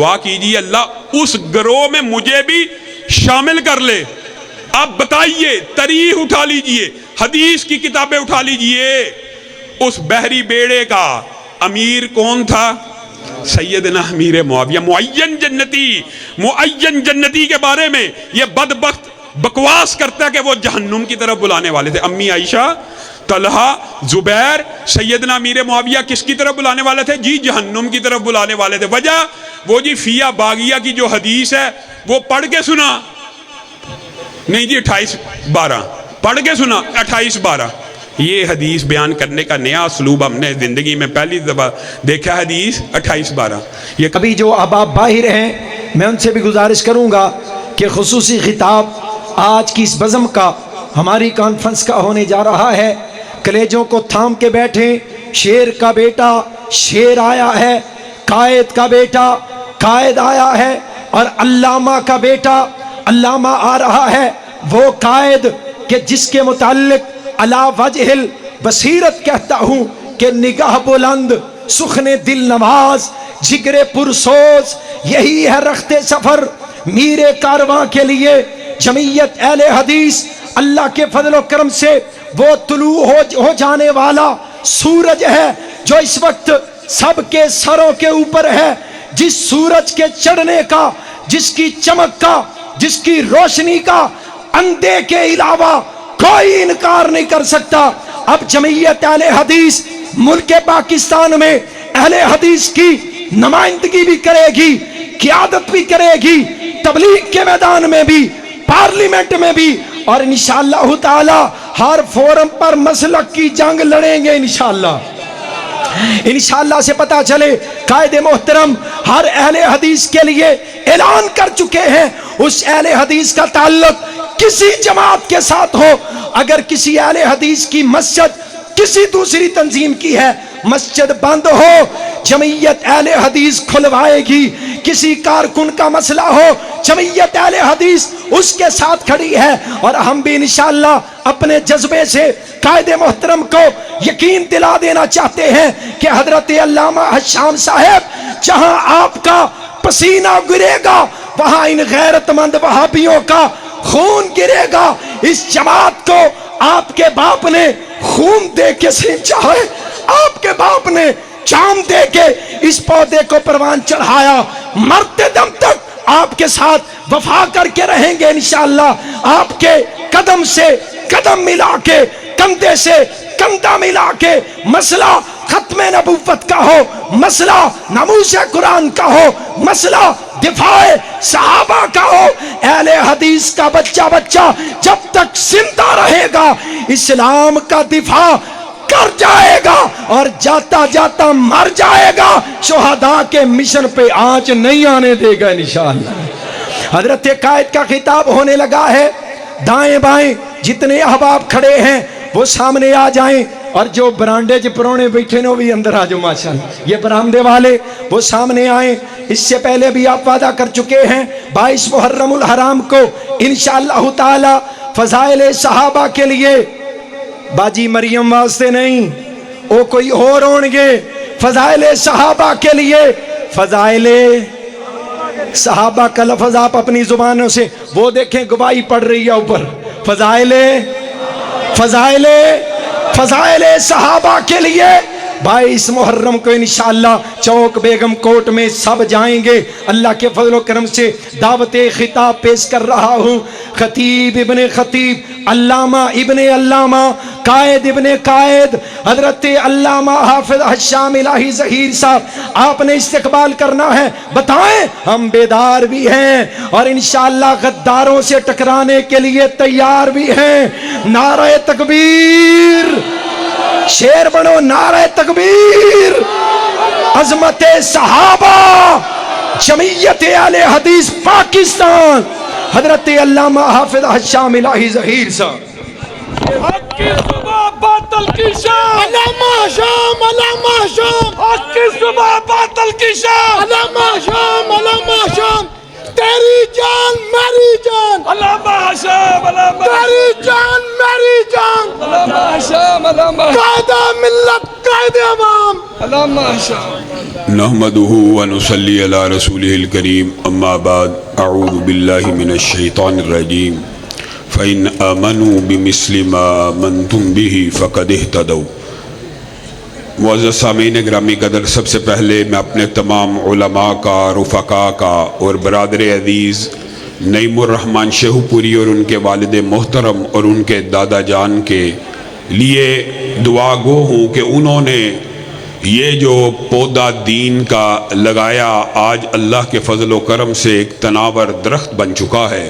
دعا کیجیے اللہ اس گروہ میں مجھے بھی شامل کر لے۔ اب بتائیے، تاریخ اٹھا لیجئے، حدیث کی کتابیں اٹھا لیجئے، اس بحری بیڑے کا امیر کون تھا؟ سیدنا امیر معاویہ۔ معین جنتی کے بارے میں یہ بدبخت بکواس کرتا ہے کہ وہ جہنم کی طرف بلانے والے تھے۔ امی عائشہ، طلحہ، زبیر، سیدنا امیر معاویہ کس کی طرف بلانے والے تھے؟ جی جہنم کی طرف بلانے والے تھے۔ وجہ وہ جی فیہ باغیہ کی جو حدیث ہے وہ پڑھ کے سنا نہیں جی 28:12 پڑھ کے سنا 28:12 یہ حدیث بیان کرنے کا نیا اسلوب ہم نے زندگی میں پہلی دفعہ دیکھا۔ حدیث 28:12 یہ ابھی جو احباب باہر ہیں میں ان سے بھی گزارش کروں گا کہ خصوصی خطاب آج کی اس بزم کا ہماری کانفرنس کا ہونے جا رہا ہے۔ کلیجوں کو تھام کے بیٹھیں، شیر کا بیٹا شیر آیا ہے، قائد کا بیٹا قائد آیا ہے، اور علامہ کا بیٹا علامہ آ رہا ہے۔ وہ قائد کہ جس کے متعلق علا وجہ البصیرت کہتا ہوں کہ نگاہ بلند، سخن دل نواز، جگر پرسوز، یہی ہے رخت سفر میرے کارواں کے لیے۔ جمعیت اہل حدیث اللہ کے فضل و کرم سے وہ طلوع ہو جانے والا سورج ہے جو اس وقت سب کے سروں کے اوپر ہے، جس سورج کے چڑھنے کا، جس کی چمک کا، جس کی روشنی کا اندھے کے علاوہ کوئی انکار نہیں کر سکتا۔ اب جمعیت اہل حدیث ملک پاکستان میں اہل حدیث کی نمائندگی بھی کرے گی، قیادت بھی کرے گی، تبلیغ کے میدان میں بھی، پارلیمنٹ میں بھی، اور انشاءاللہ تعالی ہر فورم پر مسلک کی جنگ لڑیں گے انشاءاللہ۔ انشاءاللہ سے پتہ چلے قائد محترم ہر اہل حدیث کے لیے اعلان کر چکے ہیں، اس اہل حدیث کا تعلق کسی جماعت کے ساتھ ہو، اگر کسی اہل حدیث کی مسجد کسی دوسری تنظیم کی ہے، مسجد بند ہو جمعیت اہل حدیث کھلوائے گی۔ کسی کارکن کا مسئلہ ہو جمعیت اہل حدیث اس کے ساتھ کھڑی ہے، اور ہم بھی انشاءاللہ اپنے جذبے سے قائد محترم کو یقین دلا دینا چاہتے ہیں کہ حضرت علامہ حشام صاحب جہاں آپ کا پسینہ گرے گا وہاں ان غیرت مند وہابیوں کا خون گرے گا۔ اس جماعت کو آپ کے باپ نے خون دے کے سینچا ہے، آپ کے باپ نے جام دے کے اس پودے کو پروان چڑھایا، مرتے دم تک آپ کے ساتھ وفا کر کے رہیں گے انشاءاللہ۔ آپ کے قدم سے قدم ملا کے، کندھے سے کندھا ملا کے مسئلہ ختم نبوت کا ہو، مسئلہ ناموس قرآن کا ہو، مسئلہ دفاع صحابہ کا ہو، اہل حدیث کا بچہ جب تک زندہ رہے گا اسلام کا دفاع کر جائے گا، اور جاتا جاتا مر جائے گا، شہداء کے مشن پہ آنچ نہیں آنے دے گا انشاءاللہ۔ حضرت قائد کا خطاب ہونے لگا ہے، دائیں بائیں جتنے احباب کھڑے ہیں وہ سامنے آ جائیں، اور جو برانڈے جو پرونے بیٹھے نے بھی اندر آ جاؤ ماشاءاللہ، یہ برامدے والے وہ سامنے آئیں۔ اس سے پہلے بھی آپ وعدہ کر چکے ہیں 22 محرم الحرام کو انشاءاللہ تعالی فضائل صحابہ کے لیے، باجی مریم واسطے نہیں، وہ کوئی اور ہوں گے، فضائل صحابہ کے لیے، فضائل صحابہ کا لفظ آپ اپنی زبانوں سے وہ دیکھیں گواہی پڑھ رہی ہے اوپر، فضائل صحابہ کے لیے 22 محرم کو انشاءاللہ چوک بیگم کوٹ میں سب جائیں گے۔ اللہ کے فضل و کرم سے دعوت خطاب پیش کر رہا ہوں، خطیب ابن خطیب، علامہ ابن علامہ، قائد ابن قائد، حضرت علامہ حافظ حشام الہی ظہیر صاحب، آپ نے استقبال کرنا ہے۔ بتائیں ہم بیدار بھی ہیں اور انشاءاللہ غداروں سے ٹکرانے کے لیے تیار بھی ہیں۔ نعرہ تکبیر، شیر بنو نعرہ تکبیر، عظمت صحابہ، جمعیت اہل حدیث پاکستان، حضرت علامہ حافظ حشام الہی ظہیر صاحب۔ حق کی صبح باطل کی شام، علامہ حشام، علامہ حشام، حق کی صبح باطل کی شام، علامہ حشام، علامہ حشام، تیری جان میری جان، علامہ حشام، علامہ تیری جان میری جان، علامہ حشام، علامہ قائد ملت قائد عوام، اللهم شاء نحمده ونصلي على رسوله الكريم اما بعد اعوذ بالله من الشیطان الرجیم فإن آمنوا بمثل ما آمنتم به فقد اهتدوا۔ معزز سامعین گرامی قدر، سب سے پہلے میں اپنے تمام علماء کا، رفقا کا اور برادر عزیز نعیم الرحمن شیخو پوری اور ان کے والد محترم اور ان کے دادا جان کے لیے دعا گو ہوں کہ انہوں نے یہ جو پودا دین کا لگایا آج اللہ کے فضل و کرم سے ایک تناور درخت بن چکا ہے۔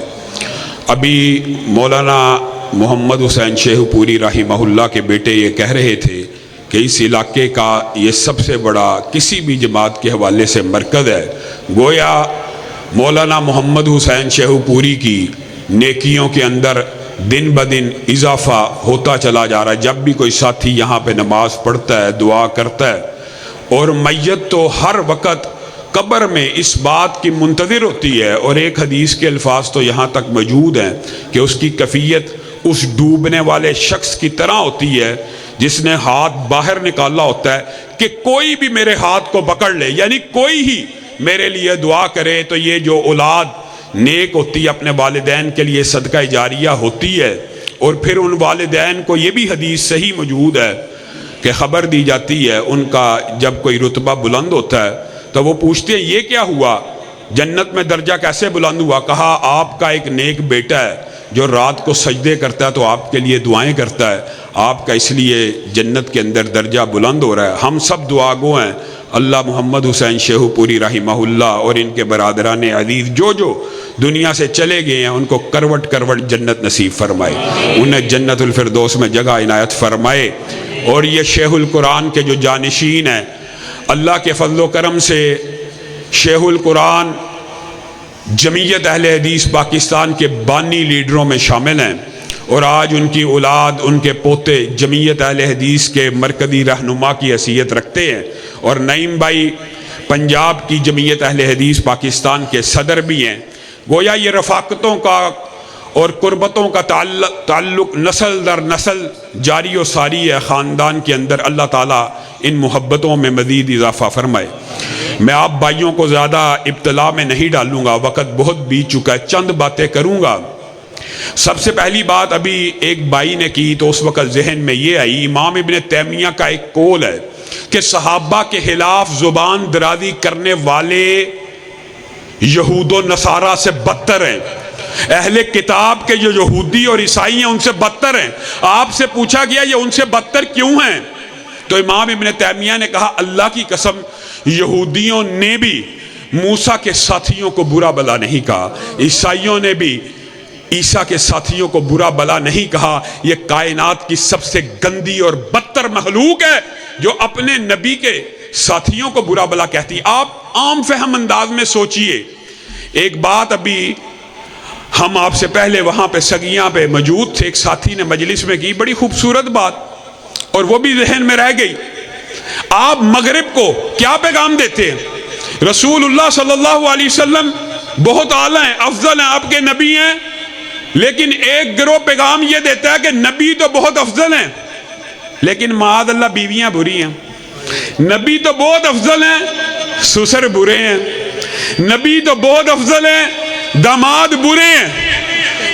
ابھی مولانا محمد حسین شیخو پوری رحمہ اللہ کے بیٹے یہ کہہ رہے تھے کہ اس علاقے کا یہ سب سے بڑا کسی بھی جماعت کے حوالے سے مرکز ہے۔ گویا مولانا محمد حسین شیخو پوری کی نیکیوں کے اندر دن بدن اضافہ ہوتا چلا جا رہا ہے۔ جب بھی کوئی ساتھی یہاں پہ نماز پڑھتا ہے، دعا کرتا ہے، اور میت تو ہر وقت قبر میں اس بات کی منتظر ہوتی ہے، اور ایک حدیث کے الفاظ تو یہاں تک موجود ہیں کہ اس کی کیفیت اس ڈوبنے والے شخص کی طرح ہوتی ہے جس نے ہاتھ باہر نکالا ہوتا ہے کہ کوئی بھی میرے ہاتھ کو پکڑ لے، یعنی کوئی ہی میرے لیے دعا کرے تو یہ جو اولاد نیک ہوتی ہے اپنے والدین کے لیے صدقہ جاریہ ہوتی ہے۔ اور پھر ان والدین کو یہ بھی حدیث صحیح موجود ہے کہ خبر دی جاتی ہے ان کا جب کوئی رتبہ بلند ہوتا ہے تو وہ پوچھتے ہیں یہ کیا ہوا، جنت میں درجہ کیسے بلند ہوا؟ کہا آپ کا ایک نیک بیٹا ہے جو رات کو سجدے کرتا ہے تو آپ کے لیے دعائیں کرتا ہے، آپ کا اس لیے جنت کے اندر درجہ بلند ہو رہا ہے۔ ہم سب دعا گو ہیں، اللہ محمد حسین شیخو پوری رحمہ اللہ اور ان کے برادران عزیز جو دنیا سے چلے گئے ہیں ان کو کروٹ کروٹ جنت نصیب فرمائے، انہیں جنت الفردوس میں جگہ عنایت فرمائے۔ اور یہ شیخ القرآن کے جو جانشین ہیں، اللہ کے فضل و کرم سے شیخ القرآن جمعیت اہل حدیث پاکستان کے بانی لیڈروں میں شامل ہیں، اور آج ان کی اولاد، ان کے پوتے جمعیت اہل حدیث کے مرکزی رہنما کی حیثیت رکھتے ہیں، اور نعیم بھائی پنجاب کی جمعیت اہل حدیث پاکستان کے صدر بھی ہیں۔ گویا یہ رفاقتوں کا اور قربتوں کا تعلق نسل در نسل جاری و ساری ہے خاندان کے اندر۔ اللہ تعالیٰ ان محبتوں میں مزید اضافہ فرمائے۔ میں آپ بھائیوں کو زیادہ ابتلا میں نہیں ڈالوں گا، وقت بہت بیت چکا ہے، چند باتیں کروں گا۔ سب سے پہلی بات ابھی ایک بھائی نے کی تو اس وقت ذہن میں یہ آئی، امام ابن تیمیہ کا ایک قول ہے کہ صحابہ کے خلاف زبان درازی کرنے والے یہود و نصارہ سے بدتر ہیں، اہل کتاب کے جو یہودی اور عیسائی ہیں ان سے بدتر ہیں۔ آپ سے پوچھا گیا یہ ان سے بدتر کیوں ہیں؟ تو امام ابن تیمیہ نے کہا اللہ کی قسم یہودیوں نے بھی موسیٰ کے ساتھیوں کو برا بلا نہیں کہا، عیسائیوں نے بھی عیسیٰ کے ساتھیوں کو برا بلا نہیں کہا۔ یہ کائنات کی سب سے گندی اور بدتر مخلوق ہے جو اپنے نبی کے ساتھیوں کو برا بلا کہتی۔ آپ عام فہم انداز میں سوچئے، ایک بات ابھی ہم آپ سے پہلے وہاں پہ سگیاں پہ موجود تھے، ایک ساتھی نے مجلس میں کی بڑی خوبصورت بات اور وہ بھی ذہن میں رہ گئی۔ آپ مغرب کو کیا پیغام دیتے ہیں؟ رسول اللہ صلی اللہ علیہ وسلم بہت اعلیٰ ہیں، افضل ہیں، آپ کے نبی ہیں، لیکن ایک گروہ پیغام یہ دیتا ہے کہ نبی تو بہت افضل ہیں لیکن معاذ اللہ بیویاں بری ہیں۔ نبی تو بہت افضل ہیں، سسر برے ہیں۔ نبی تو بہت افضل ہیں، داماد برے ہیں۔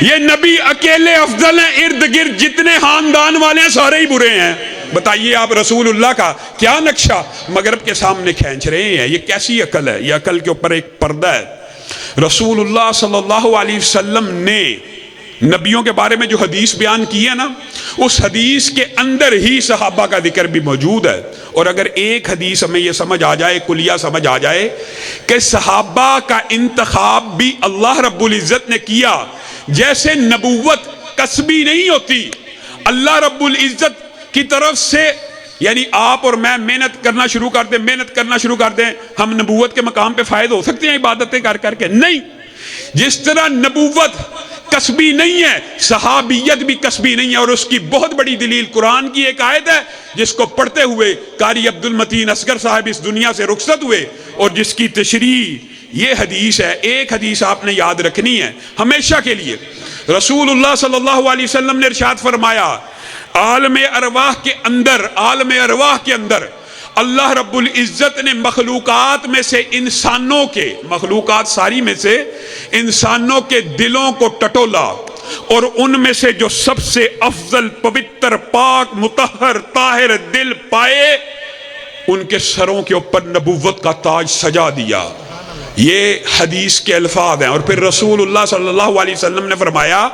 یہ نبی اکیلے افضل ہیں، ارد گرد جتنے خاندان والے ہیں سارے ہی برے ہیں۔ بتائیے آپ رسول اللہ کا کیا نقشہ مغرب کے سامنے کھینچ رہے ہیں؟ یہ کیسی عقل ہے؟ یہ عقل کے اوپر ایک پردہ ہے۔ رسول اللہ صلی اللہ علیہ وسلم نے نبیوں کے بارے میں جو حدیث بیان کی ہے نا، اس حدیث کے اندر ہی صحابہ کا ذکر بھی موجود ہے۔ اور اگر ایک حدیث ہمیں یہ سمجھ آ جائے، کلیہ سمجھ آ جائے کہ صحابہ کا انتخاب بھی اللہ رب العزت نے کیا، جیسے نبوت کسبی نہیں ہوتی، اللہ رب العزت کی طرف سے، یعنی آپ اور میں محنت کرنا شروع کر دیں ہم نبوت کے مقام پہ فائد ہو سکتے ہیں عبادتیں کر کے؟ نہیں۔ جس طرح نبوت کسبی نہیں ہے، صحابیت بھی کسبی نہیں ہے، اور اس کی بہت بڑی دلیل قرآن کی ایک آیت ہے جس کو پڑھتے ہوئے قاری عبد المتین اصغر صاحب اس دنیا سے رخصت ہوئے، اور جس کی تشریح یہ حدیث ہے۔ ایک حدیث آپ نے یاد رکھنی ہے ہمیشہ کے لیے۔ رسول اللہ صلی اللہ علیہ وسلم نے ارشاد فرمایا، عالم ارواح کے اندر اللہ رب العزت نے مخلوقات میں سے انسانوں کے، مخلوقات ساری میں سے انسانوں کے دلوں کو ٹٹولا، اور ان میں سے جو سب سے افضل، پوتر، پاک، مطہر، طاہر دل پائے، ان کے سروں کے اوپر نبوت کا تاج سجا دیا۔ یہ حدیث کے الفاظ ہیں۔ اور پھر رسول اللہ صلی اللہ علیہ وسلم نے فرمایا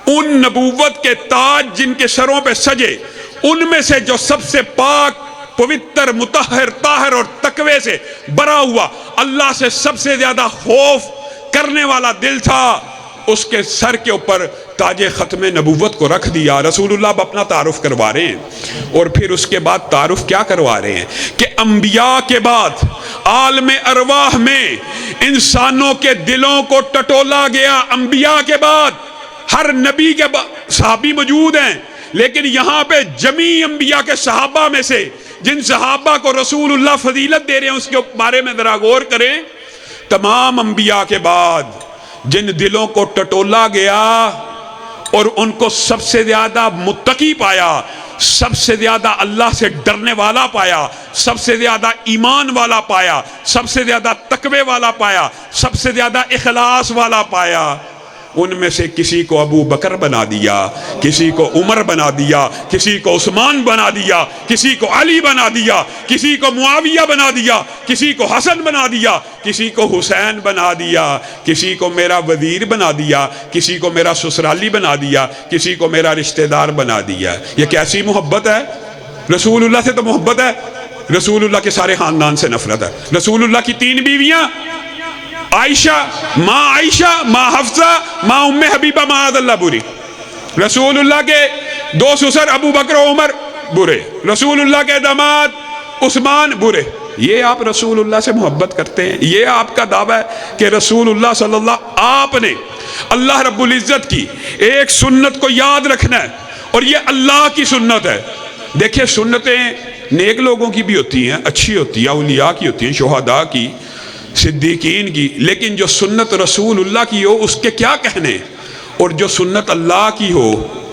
ان نبوت کے تاج جن کے سروں پہ سجے، ان میں سے جو سب سے پاک، پوتر، مطہر، طاہر اور تقوی سے بھرا ہوا، اللہ سے سب سے زیادہ خوف کرنے والا دل تھا، اس کے سر کے اوپر تاج ختم نبوت کو رکھ دیا۔ رسول اللہ اب اپنا تعارف کروا رہے ہیں، اور پھر اس کے بعد تعارف کیا کروا رہے ہیں کہ انبیاء کے بعد عالم ارواح میں انسانوں کے دلوں کو ٹٹولا گیا۔ انبیاء کے بعد ہر نبی کے صحابی موجود ہیں، لیکن یہاں پہ جمیع انبیاء کے صحابہ میں سے جن صحابہ کو رسول اللہ فضیلت دے رہے ہیں اس کے بارے میں ذرا غور کریں۔ تمام انبیاء کے بعد جن دلوں کو ٹٹولا گیا اور ان کو سب سے زیادہ متقی پایا، سب سے زیادہ اللہ سے ڈرنے والا پایا، سب سے زیادہ ایمان والا پایا، سب سے زیادہ تقوی والا پایا، سب سے زیادہ اخلاص والا پایا، ان میں سے کسی کو ابو بکر بنا دیا، کسی کو عمر بنا دیا، کسی کو عثمان بنا دیا، کسی کو علی بنا دیا، کسی کو معاویہ بنا دیا، کسی کو حسن بنا دیا، کسی کو حسین بنا دیا، کسی کو میرا وزیر بنا دیا، کسی کو میرا سسرالی بنا دیا، کسی کو میرا رشتہ دار بنا دیا۔ یہ کیسی محبت ہے؟ رسول اللہ سے تو محبت ہے، رسول اللہ کے سارے خاندان سے نفرت ہے۔ رسول اللہ کی 3 بیویاں، عائشہ، ماں حفصہ، ماں ام حبیبہ معاذ اللہ بری۔ رسول اللہ کے 2 سسر ابو بکر و عمر برے، رسول اللہ کے داماد عثمان برے۔ یہ آپ رسول اللہ سے محبت کرتے ہیں؟ یہ آپ کا دعویٰ ہے کہ رسول اللہ صلی اللہ، آپ نے اللہ رب العزت کی ایک سنت کو یاد رکھنا ہے، اور یہ اللہ کی سنت ہے۔ دیکھیں سنتیں نیک لوگوں کی بھی ہوتی ہیں، اچھی ہوتی ہیں، اولیاء کی ہوتی ہیں، شہداء کی، صدیقین کی، لیکن جو سنت رسول اللہ کی ہو اس کے کیا کہنے، اور جو سنت اللہ کی ہو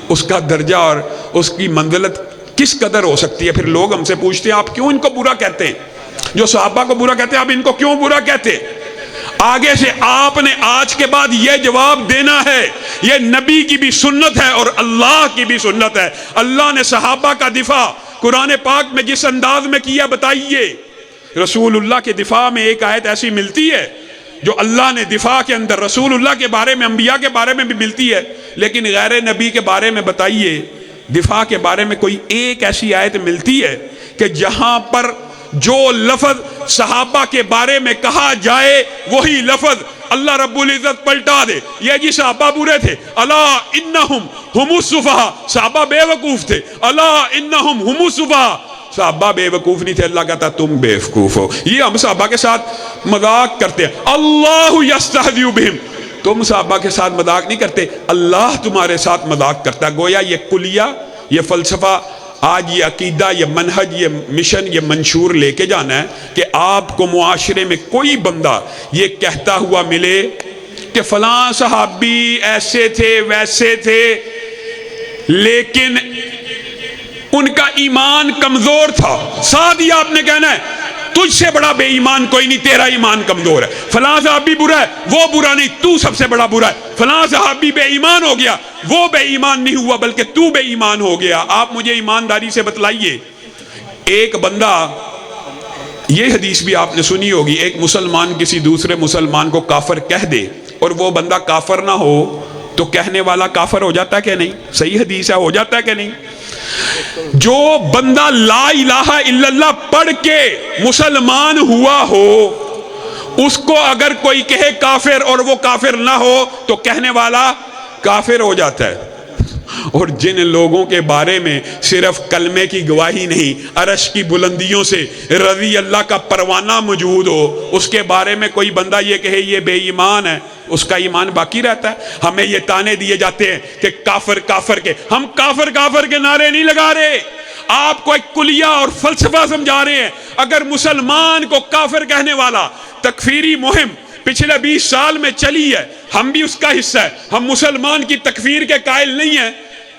اس کا درجہ اور اس کی منزلت کس قدر ہو سکتی ہے۔ پھر لوگ ہم سے پوچھتے ہیں آپ کیوں ان کو برا کہتے ہیں؟ جو صحابہ کو برا کہتے ہیں آپ ان کو کیوں برا کہتے ہیں؟ آگے سے آپ نے آج کے بعد یہ جواب دینا ہے، یہ نبی کی بھی سنت ہے اور اللہ کی بھی سنت ہے۔ اللہ نے صحابہ کا دفاع قرآن پاک میں جس انداز میں کیا بتائیے۔ رسول اللہ کے دفاع میں ایک آیت ایسی ملتی ہے جو اللہ نے دفاع کے اندر رسول اللہ کے بارے میں، انبیاء کے بارے میں بھی ملتی ہے، لیکن غیر نبی کے بارے میں بتائیے دفاع کے بارے میں کوئی ایک ایسی آیت ملتی ہے کہ جہاں پر جو لفظ صحابہ کے بارے میں کہا جائے وہی لفظ اللہ رب العزت پلٹا دے؟ یہ جی صحابہ برے تھے، الا انہم ہم السفہاء، صحابہ بے وقوف تھے، الا انہم ہم السفہاء، صحابہ بے وقوف نہیں تھے، اللہ کہتا تم بے وقوف ہو۔ یہ ہم صحابہ کے ساتھ مذاق کرتے ہیں، اللہ یستہزئ بہم، تم صحابہ کے ساتھ مذاق نہیں کرتے، اللہ تمہارے ساتھ مذاق کرتا ہے۔ گویا یہ کلیہ، یہ فلسفہ، آج یہ عقیدہ، یہ منہج، یہ مشن، یہ منشور لے کے جانا ہے کہ آپ کو معاشرے میں کوئی بندہ یہ کہتا ہوا ملے کہ فلاں صحابی ایسے تھے ویسے تھے لیکن ان کا ایمان کمزور تھا، ساتھ ہی آپ نے کہنا ہے تجھ سے بڑا بے ایمان کوئی نہیں، تیرا ایمان کمزور ہے، فلاں صحابی برا ہے، وہ برا نہیں، تو سب سے بڑا برا ہے، فلاں صحابی بے ایمان ہو گیا، وہ بے ایمان نہیں ہوا بلکہ تو بے ایمان ہو گیا۔ آپ مجھے ایمانداری سے بتلائیے، ایک بندہ، یہ حدیث بھی آپ نے سنی ہوگی، ایک مسلمان کسی دوسرے مسلمان کو کافر کہہ دے اور وہ بندہ کافر نہ ہو تو کہنے والا کافر ہو جاتا ہے کہ نہیں؟ صحیح حدیث ہے، ہو جاتا ہے کہ نہیں؟ جو بندہ لا الہ الا اللہ پڑھ کے مسلمان ہوا ہو اس کو اگر کوئی کہے کافر اور وہ کافر نہ ہو تو کہنے والا کافر ہو جاتا ہے۔ اور جن لوگوں کے بارے میں صرف کلمے کی گواہی نہیں، عرش کی بلندیوں سے رضی اللہ کا پروانہ موجود ہو، اس کے بارے میں کوئی بندہ یہ کہے یہ بے ایمان ہے، اس کا ایمان باقی رہتا ہے۔ ہمیں یہ تانے دیے جاتے ہیں کہ کافر کافر کے، ہم کافر کافر کے نعرے نہیں لگا رہے، آپ کو ایک کلیہ اور فلسفہ سمجھا رہے ہیں۔ اگر مسلمان کو کافر کہنے والا تکفیری مہم پچھلے 20 سال میں چلی ہے، ہم بھی اس کا حصہ ہے، ہم مسلمان کی تکفیر کے قائل نہیں ہیں،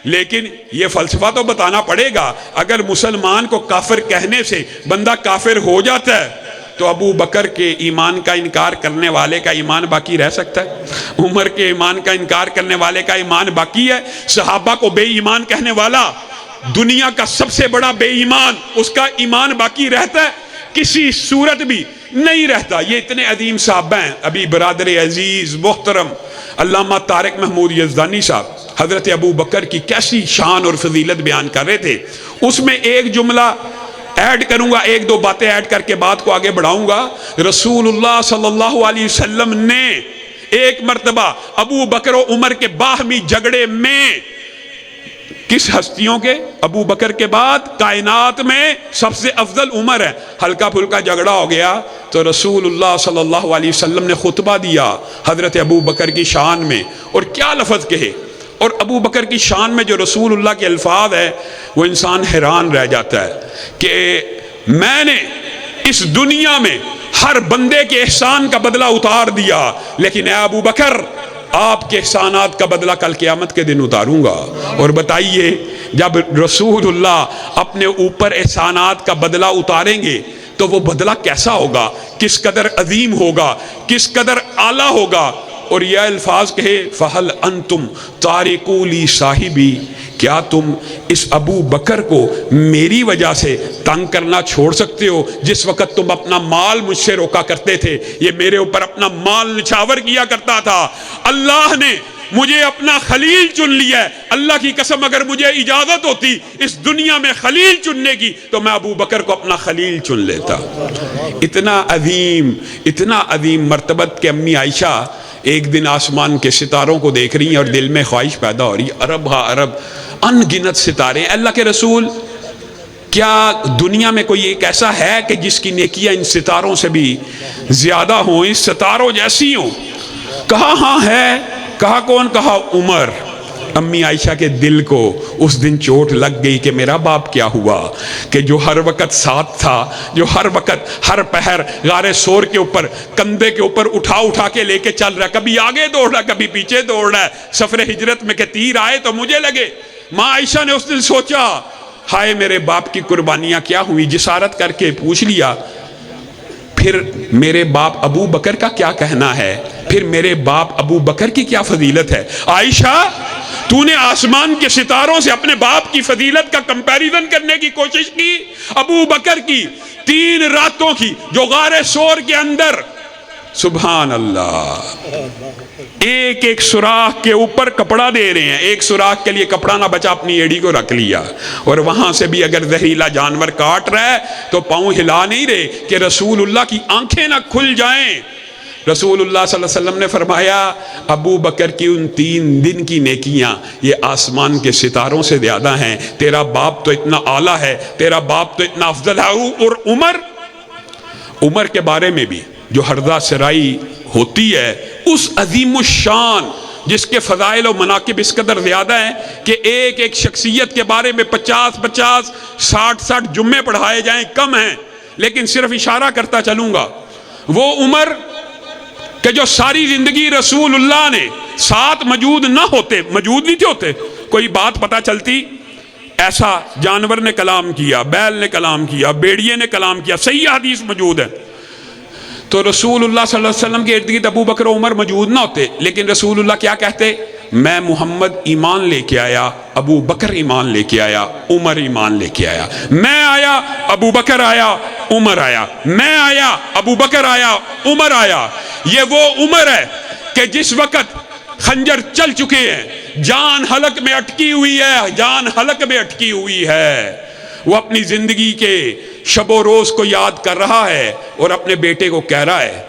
لیکن یہ فلسفہ تو بتانا پڑے گا، اگر مسلمان کو کافر کہنے سے بندہ کافر ہو جاتا ہے تو ابو بکر کے ایمان کا انکار کرنے والے کا ایمان باقی رہ سکتا ہے؟ عمر کے ایمان کا انکار کرنے والے کا ایمان باقی ہے؟ صحابہ کو بے ایمان کہنے والا دنیا کا سب سے بڑا بے ایمان، اس کا ایمان باقی رہتا ہے؟ کسی صورت بھی نہیں رہتا۔ یہ اتنے عظیم صحابہ ہیں۔ ابھی برادر عزیز محترم علامہ طارق محمود یزدانی صاحب حضرت ابو بکر کی کیسی شان اور فضیلت بیان کر رہے تھے، اس میں ایک جملہ ایڈ کروں گا، ایک دو باتیں ایڈ کر کے بات کو آگے بڑھاؤں گا۔ رسول اللہ صلی اللہ علیہ وسلم نے ایک مرتبہ ابو بکر و عمر کے باہمی جھگڑے میں، کس ہستیوں کے؟ ابو بکر کے بعد کائنات میں سب سے افضل عمر ہے، ہلکا پھلکا جھگڑا ہو گیا تو رسول اللہ صلی اللہ علیہ وسلم نے خطبہ دیا حضرت ابو بکر کی شان میں، اور کیا لفظ کہے، اور ابو بکر کی شان میں جو رسول اللہ کے الفاظ ہے وہ انسان حیران رہ جاتا ہے کہ میں نے اس دنیا میں ہر بندے کے احسان کا بدلہ اتار دیا، لیکن اے ابو بکر آپ کے احسانات کا بدلہ کل قیامت کے دن اتاروں گا۔ اور بتائیے جب رسول اللہ اپنے اوپر احسانات کا بدلہ اتاریں گے تو وہ بدلہ کیسا ہوگا، کس قدر عظیم ہوگا، کس قدر اعلیٰ ہوگا۔ اور یہ الفاظ کہے فَهَلْ أَنْتُمْ تَارِكُوا لِي صَاحِبِي، کیا تم اس ابو بکر کو میری وجہ سے تنگ کرنا چھوڑ سکتے ہو؟ جس وقت تم اپنا مال مجھ سے روکا کرتے تھے، یہ میرے اوپر اپنا مال نچھاور کیا کرتا تھا، اللہ نے مجھے اپنا خلیل چن لیا ہے۔ اللہ کی قسم اگر مجھے اجازت ہوتی اس دنیا میں خلیل چننے کی تو میں ابو بکر کو اپنا خلیل چن لیتا۔ اتنا عظیم مرتبت کہ امی عائشہ ایک دن آسمان کے ستاروں کو دیکھ رہی ہیں اور دل میں خواہش پیدا ہو رہی، ارب ہا ارب ان گنت ستارے، اللہ کے رسول کیا دنیا میں کوئی ایک ایسا ہے کہ جس کی نیکیاں ان ستاروں سے بھی زیادہ ہوں، اس ستاروں جیسی ہوں؟ کہا ہاں ہے۔ کہا کون؟ کہا عمر۔ امی عائشہ کے دل کو اس دن چوٹ لگ گئی کہ میرا باپ کیا ہوا، کہ جو ہر وقت ساتھ تھا، جو ہر وقت ہر پہر غار سور کے اوپر کندھے کے اوپر اٹھا کے لے کے چل رہا ہے، کبھی آگے دوڑ رہا ہے کبھی پیچھے دوڑ رہا ہے، سفر ہجرت میں کہ تیر آئے تو مجھے لگے۔ ماں عائشہ نے اس دن سوچا ہائے میرے باپ کی قربانیاں کیا ہوئی، جسارت کر کے پوچھ لیا پھر میرے باپ ابو بکر کا کیا کہنا ہے، پھر میرے باپ ابو بکر کی کیا فضیلت ہے۔ عائشہ تو نے آسمان کے ستاروں سے اپنے باپ کی فضیلت کا کمپیریزن کرنے کی کوشش کی؟ ابو بکر کی 3 راتوں کی جو غار سور کے اندر، سبحان اللہ، ایک ایک سوراخ کے اوپر کپڑا دے رہے ہیں، ایک سوراخ کے لیے کپڑا نہ بچا اپنی ایڑی کو رکھ لیا، اور وہاں سے بھی اگر زہریلا جانور کاٹ رہا ہے تو پاؤں ہلا نہیں رہے کہ رسول اللہ کی آنکھیں نہ کھل جائیں۔ رسول اللہ صلی اللہ علیہ وسلم نے فرمایا ابو بکر کی ان 3 دن کی نیکیاں یہ آسمان کے ستاروں سے زیادہ ہیں، تیرا باپ تو اتنا اعلیٰ ہے، تیرا باپ تو اتنا افضل ہے۔ اور عمر کے بارے میں بھی جو ہردہ سرائی ہوتی ہے، اس عظیم الشان جس کے فضائل و مناقب اس قدر زیادہ ہیں کہ ایک ایک شخصیت کے بارے میں 50 60 جمعے پڑھائے جائیں کم ہیں، لیکن صرف اشارہ کرتا چلوں گا۔ وہ عمر کہ جو ساری زندگی رسول اللہ نے ساتھ موجود نہ ہوتے، موجود نہیں تھے ہوتے، کوئی بات پتہ چلتی، ایسا جانور نے کلام کیا، بیل نے کلام کیا، بیڑیے نے کلام کیا، صحیح حدیث موجود ہے، تو رسول اللہ صلی اللہ علیہ وسلم کے ارد گرد ابو بکر و عمر موجود نہ ہوتے، لیکن رسول اللہ کیا کہتے؟ میں محمد ایمان لے کے آیا، ابو بکر ایمان لے کے آیا، عمر ایمان لے کے آیا، میں آیا ابو بکر آیا، عمر آیا، میں آیا ابو بکر آیا، عمر آیا۔ یہ وہ عمر ہے کہ جس وقت خنجر چل چکے ہیں، جان حلق میں اٹکی ہوئی ہے، جان حلق میں اٹکی ہوئی ہے، وہ اپنی زندگی کے شب و روز کو یاد کر رہا ہے اور اپنے بیٹے کو کہہ رہا ہے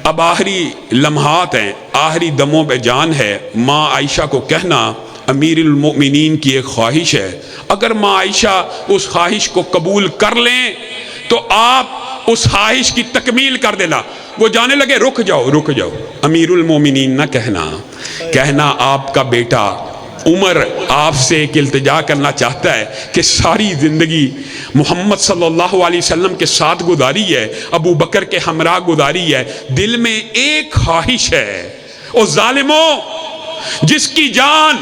اب آخری لمحات ہیں، آخری دموں پہ جان ہے، ماں عائشہ کو کہنا امیر المؤمنین کی ایک خواہش ہے، اگر ماں عائشہ اس خواہش کو قبول کر لیں تو آپ اس خواہش کی تکمیل کر دینا۔ وہ جانے لگے رک جاؤ امیر المومنین نہ کہنا آپ کا بیٹا عمر آپ سے ایک التجا کرنا چاہتا ہے کہ ساری زندگی محمد صلی اللہ علیہ وسلم کے ساتھ گزاری ہے، ابو بکر کے ہمراہ گزاری ہے، دل میں ایک خواہش ہے، او ظالموں جس کی جان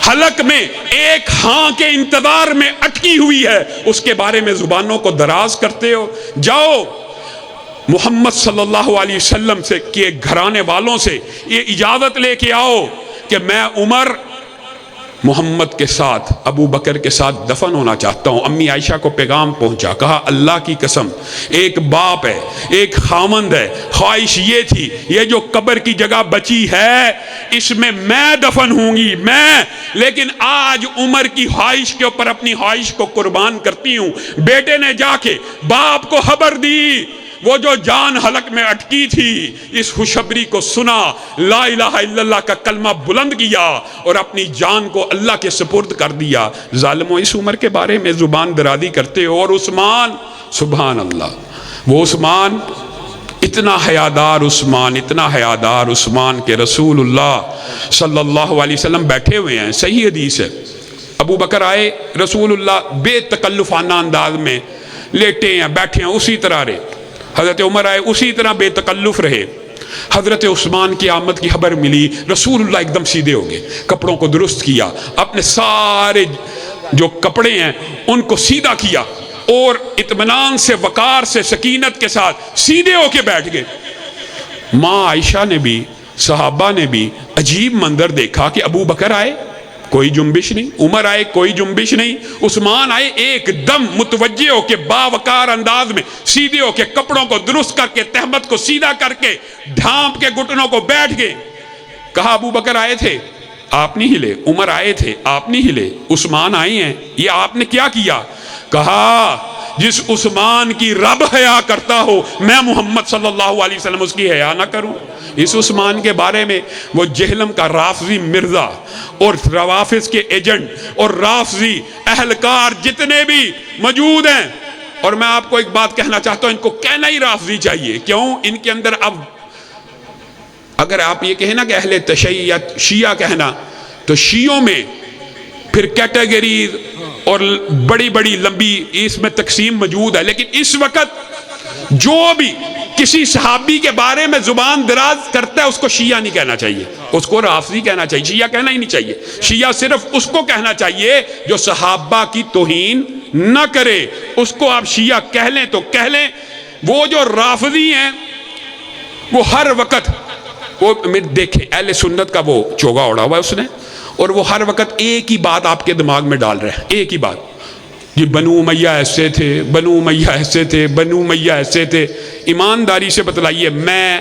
حلق میں ایک ہاں کے انتظار میں اٹکی ہوئی ہے، اس کے بارے میں زبانوں کو دراز کرتے ہو؟ جاؤ محمد صلی اللہ علیہ وسلم سے کے گھرانے والوں سے یہ اجازت لے کے آؤ کہ میں عمر محمد کے ساتھ ابو بکر کے ساتھ دفن ہونا چاہتا ہوں۔ امی عائشہ کو پیغام پہنچا، کہا اللہ کی قسم، ایک باپ ہے، ایک خاوند ہے، خواہش یہ تھی یہ جو قبر کی جگہ بچی ہے اس میں دفن ہوں گی میں، لیکن آج عمر کی خواہش کے اوپر اپنی خواہش کو قربان کرتی ہوں۔ بیٹے نے جا کے باپ کو خبر دی، وہ جو جان حلق میں اٹکی تھی اس خوشخبری کو سنا، لا الہ الا اللہ کا کلمہ بلند کیا اور اپنی جان کو اللہ کے سپرد کر دیا۔ ظالموں، اس عمر کے بارے میں زبان درازی کرتے ہو۔ اور عثمان، سبحان اللہ، وہ عثمان، اتنا حیادار عثمان، اتنا حیادار عثمان کہ رسول اللہ صلی اللہ علیہ وسلم بیٹھے ہوئے ہیں، صحیح حدیث ہے، ابو بکر آئے، رسول اللہ بے تکلفانہ انداز میں لیٹے ہیں، بیٹھے ہیں، اسی طرح رہے۔ حضرت عمر آئے، اسی طرح بے تکلف رہے۔ حضرت عثمان کی آمد کی خبر ملی، رسول اللہ ایک دم سیدھے ہو گئے، کپڑوں کو درست کیا، اپنے سارے جو کپڑے ہیں ان کو سیدھا کیا اور اطمینان سے، وقار سے، سکینت کے ساتھ سیدھے ہو کے بیٹھ گئے۔ ماں عائشہ نے بھی، صحابہ نے بھی عجیب منظر دیکھا کہ ابو بکر آئے، کوئی جنبش نہیں، عمر آئے، کوئی جنبش نہیں، عثمان آئے، ایک دم متوجہ ہو کے باوقار انداز میں سیدھے ہو کے کپڑوں کو درست کر کے، تہمت کو سیدھا کر کے، ڈھانپ کے گھٹنوں کو بیٹھ گئے۔ کہا ابو بکر آئے تھے، آپ نہیں ہلے، عمر آئے تھے، آپ نہیں ہلے، عثمان آئے ہیں، یہ آپ نے کیا کیا؟ کہا جس عثمان کی رب حیا کرتا ہو میں محمد صلی اللہ علیہ وسلم اس کی حیا نہ کروں؟ اس عثمان کے بارے میں وہ جہلم کا رافضی مرزا اور روافظ کے ایجنٹ اور رافضی اہلکار جتنے بھی موجود ہیں، اور میں آپ کو ایک بات کہنا چاہتا ہوں، ان کو کہنا ہی رافضی چاہیے، کیوں؟ ان کے اندر اب اگر آپ یہ کہیں نا کہ اہل تشیع یا شیعہ کہنا، تو شیعوں میں پھر کیٹیگریز اور بڑی بڑی لمبی اس میں تقسیم موجود ہے، لیکن اس وقت جو بھی کسی صحابی کے بارے میں زبان دراز کرتا ہے اس کو شیعہ نہیں کہنا چاہیے، اس کو رافضی کہنا چاہیے، شیعہ کہنا ہی نہیں چاہیے۔ شیعہ صرف اس کو کہنا چاہیے جو صحابہ کی توہین نہ کرے، اس کو آپ شیعہ کہہ لیں تو کہہ لیں۔ وہ جو رافضی ہیں وہ ہر وقت، وہ دیکھیں اہل سنت کا وہ چوگا اڑا ہوا ہے اس نے، اور وہ ہر وقت ایک ہی بات آپ کے دماغ میں ڈال رہے ہیں، ایک ہی بات، یہ بنو امیہ ایسے تھے، بنو امیہ ایسے تھے، بنو امیہ ایسے تھے۔ ایمانداری سے بتلائیے، میں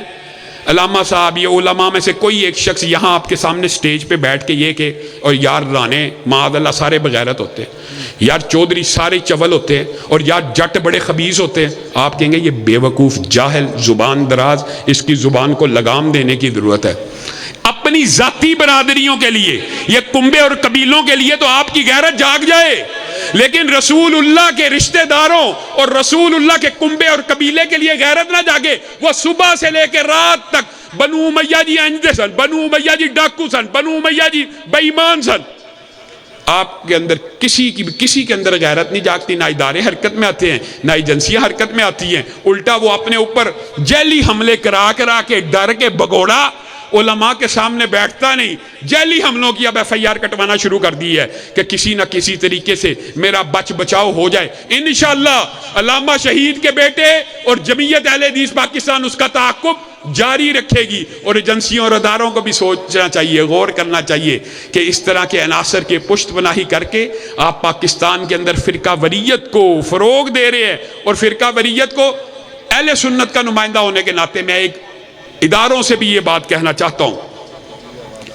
علامہ صاحب یا علماء میں سے کوئی ایک شخص یہاں آپ کے سامنے سٹیج پہ بیٹھ کے یہ کہ اور یار رانے معاذ اللہ سارے بغیرت ہوتے ہیں، یار چودھری سارے چول ہوتے ہیں، اور یار جٹ بڑے خبیث ہوتے ہیں، آپ کہیں گے یہ بے وقوف، جاہل، زبان دراز، اس کی زبان کو لگام دینے کی ضرورت ہے۔ اپنی ذاتی برادریوں کے لیے، یہ کنبے اور قبیلوں کے لیے تو آپ کی غیرت جاگ جائے، لیکن رسول اللہ کے رشتہ داروں اور رسول اللہ کے کنبے اور قبیلے کے لیے غیرت نہ جاگے۔ وہ صبح سے لے کے رات تک بنو امیہ جی اندھے سن، بنو امیہ جی ڈاکو سن، بنو امیہ جی بے ایمان سن۔ آپ کے اندر کسی کے اندر غیرت نہیں جاگتی، نہ ادارے حرکت میں آتے ہیں، نہ ایجنسیاں حرکت میں آتی ہیں، الٹا وہ اپنے اوپر جیلی حملے کرا کے ڈر کے بگوڑا علماء کے سامنے بیٹھتا نہیں، جیلی حملوں کی اب ایف آئی آر کٹوانا شروع کر دی ہے کہ کسی نہ کسی طریقے سے میرا بچاؤ ہو جائے۔ انشاءاللہ علامہ شہید کے بیٹے اور جمعیت اہل حدیث پاکستان اس کا تعاقب جاری رکھے گی، اور ایجنسیوں اور اداروں کو بھی سوچنا چاہیے، غور کرنا چاہیے کہ اس طرح کے عناصر کے پشت پناہی کر کے آپ پاکستان کے اندر فرقہ وریت کو فروغ دے رہے ہیں، اور فرقہ وریت کو اہل سنت کا نمائندہ ہونے کے ناطے میں ایک اداروں سے بھی یہ بات کہنا چاہتا ہوں،